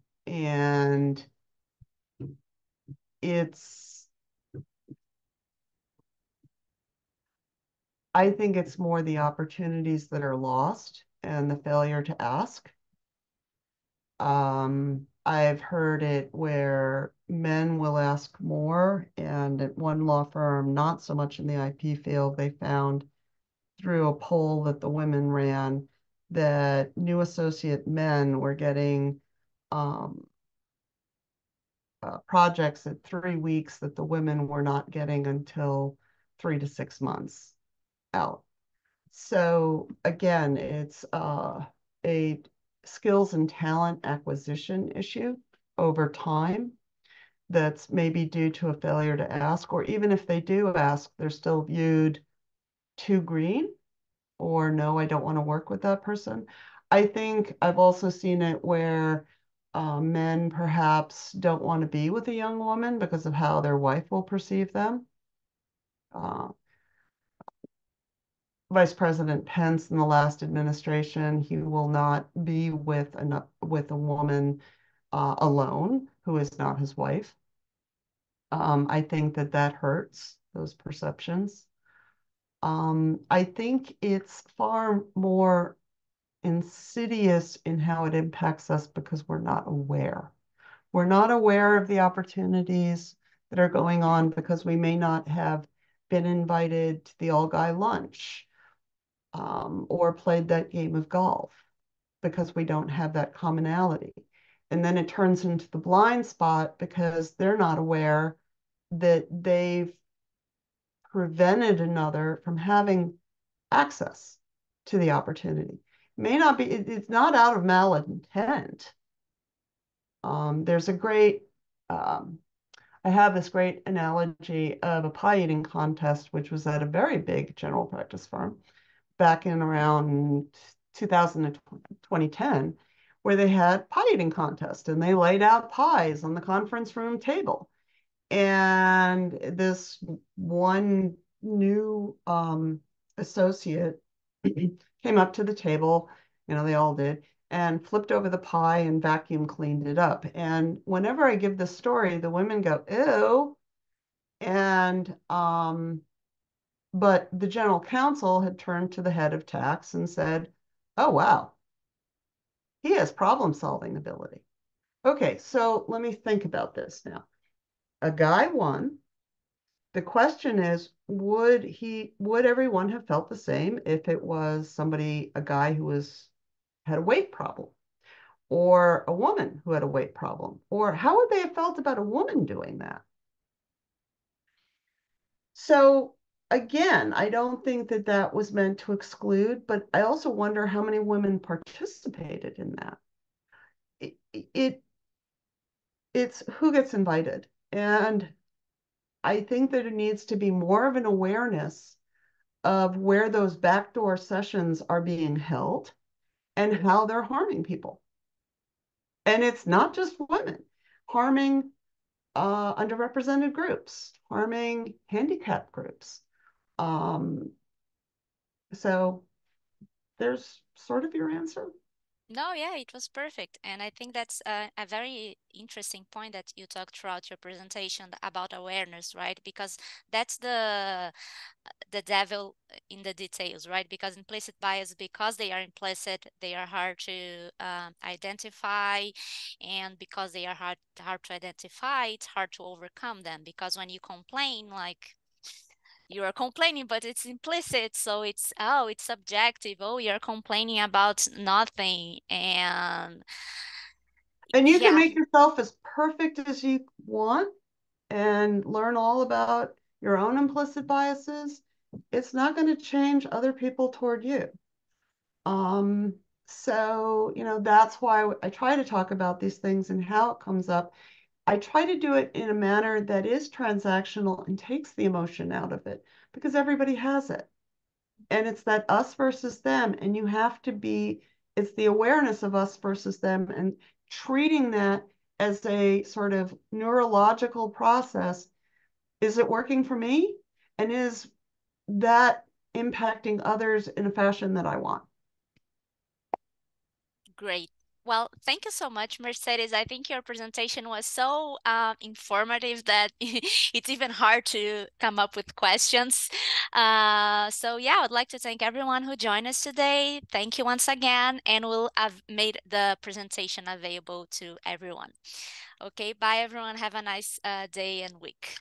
it's, I think it's more the opportunities that are lost and the failure to ask. I've heard it where men will ask more, and at one law firm, not so much in the IP field, they found through a poll that the women ran that new associate men were getting um, projects at 3 weeks that the women were not getting until 3 to 6 months out. So again, it's a skills and talent acquisition issue over time that's maybe due to a failure to ask, or even if they do ask, they're still viewed too green, or no, I don't want to work with that person. I think I've also seen it where men perhaps don't want to be with a young woman because of how their wife will perceive them. Uh, Vice President Pence in the last administration, he will not be with a woman alone who is not his wife. I think that that hurts those perceptions. I think it's far more insidious in how it impacts us because we're not aware. We're not aware of the opportunities that are going on because we may not have been invited to the all guy lunch, or played that game of golf because we don't have that commonality. And then it turns into the blind spot because they're not aware that they've prevented another from having access to the opportunity. It may not be, it's not out of malintent. There's a great, um, I have this great analogy of a pie eating contest, which was at a very big general practice firm back in around 2000 to 2010, where they had pie eating contest and they laid out pies on the conference room table. And this one new associate came up to the table, they all did, and flipped over the pie and vacuum cleaned it up. And whenever I give this story, the women go, ew. And but the general counsel had turned to the head of tax and said, oh, wow, he has problem solving ability. Okay, so let me think about this now. A guy won. The question is, would everyone have felt the same if it was a guy who had a weight problem, or a woman who had a weight problem? Or how would they have felt about a woman doing that? So again, I don't think that that was meant to exclude, but I also wonder how many women participated in that. It, it it's who gets invited. And I think that it needs to be more of an awareness of where those backdoor sessions are being held and how they're harming people. And it's not just women, harming underrepresented groups, harming handicapped groups. Um, so there's sort of your answer. No, yeah, it was perfect. And I think that's a very interesting point that you talked throughout your presentation about awareness, right? Because that's the devil in the details, right? Because implicit bias, because they are implicit, they are hard to identify, and because they are hard to identify, it's hard to overcome them. Because when you complain, like you are complaining, but it's implicit, so it's subjective. Oh, you're complaining about nothing, and And you can yeah, make yourself as perfect as you want and learn all about your own implicit biases. It's not going to change other people toward you. Um, so, that's why I try to talk about these things and how it comes up. I try to do it in a manner that is transactional and takes the emotion out of it, because everybody has it. And it's that us versus them. And it's the awareness of us versus them, and treating that as a sort of neurological process. Is it working for me? And is that impacting others in a fashion that I want? great. Well, thank you so much, Mercedes. I think your presentation was so informative that it's even hard to come up with questions. So yeah, I would like to thank everyone who joined us today. Thank you once again, and we'll have made the presentation available to everyone. Okay, bye everyone. Have a nice day and week.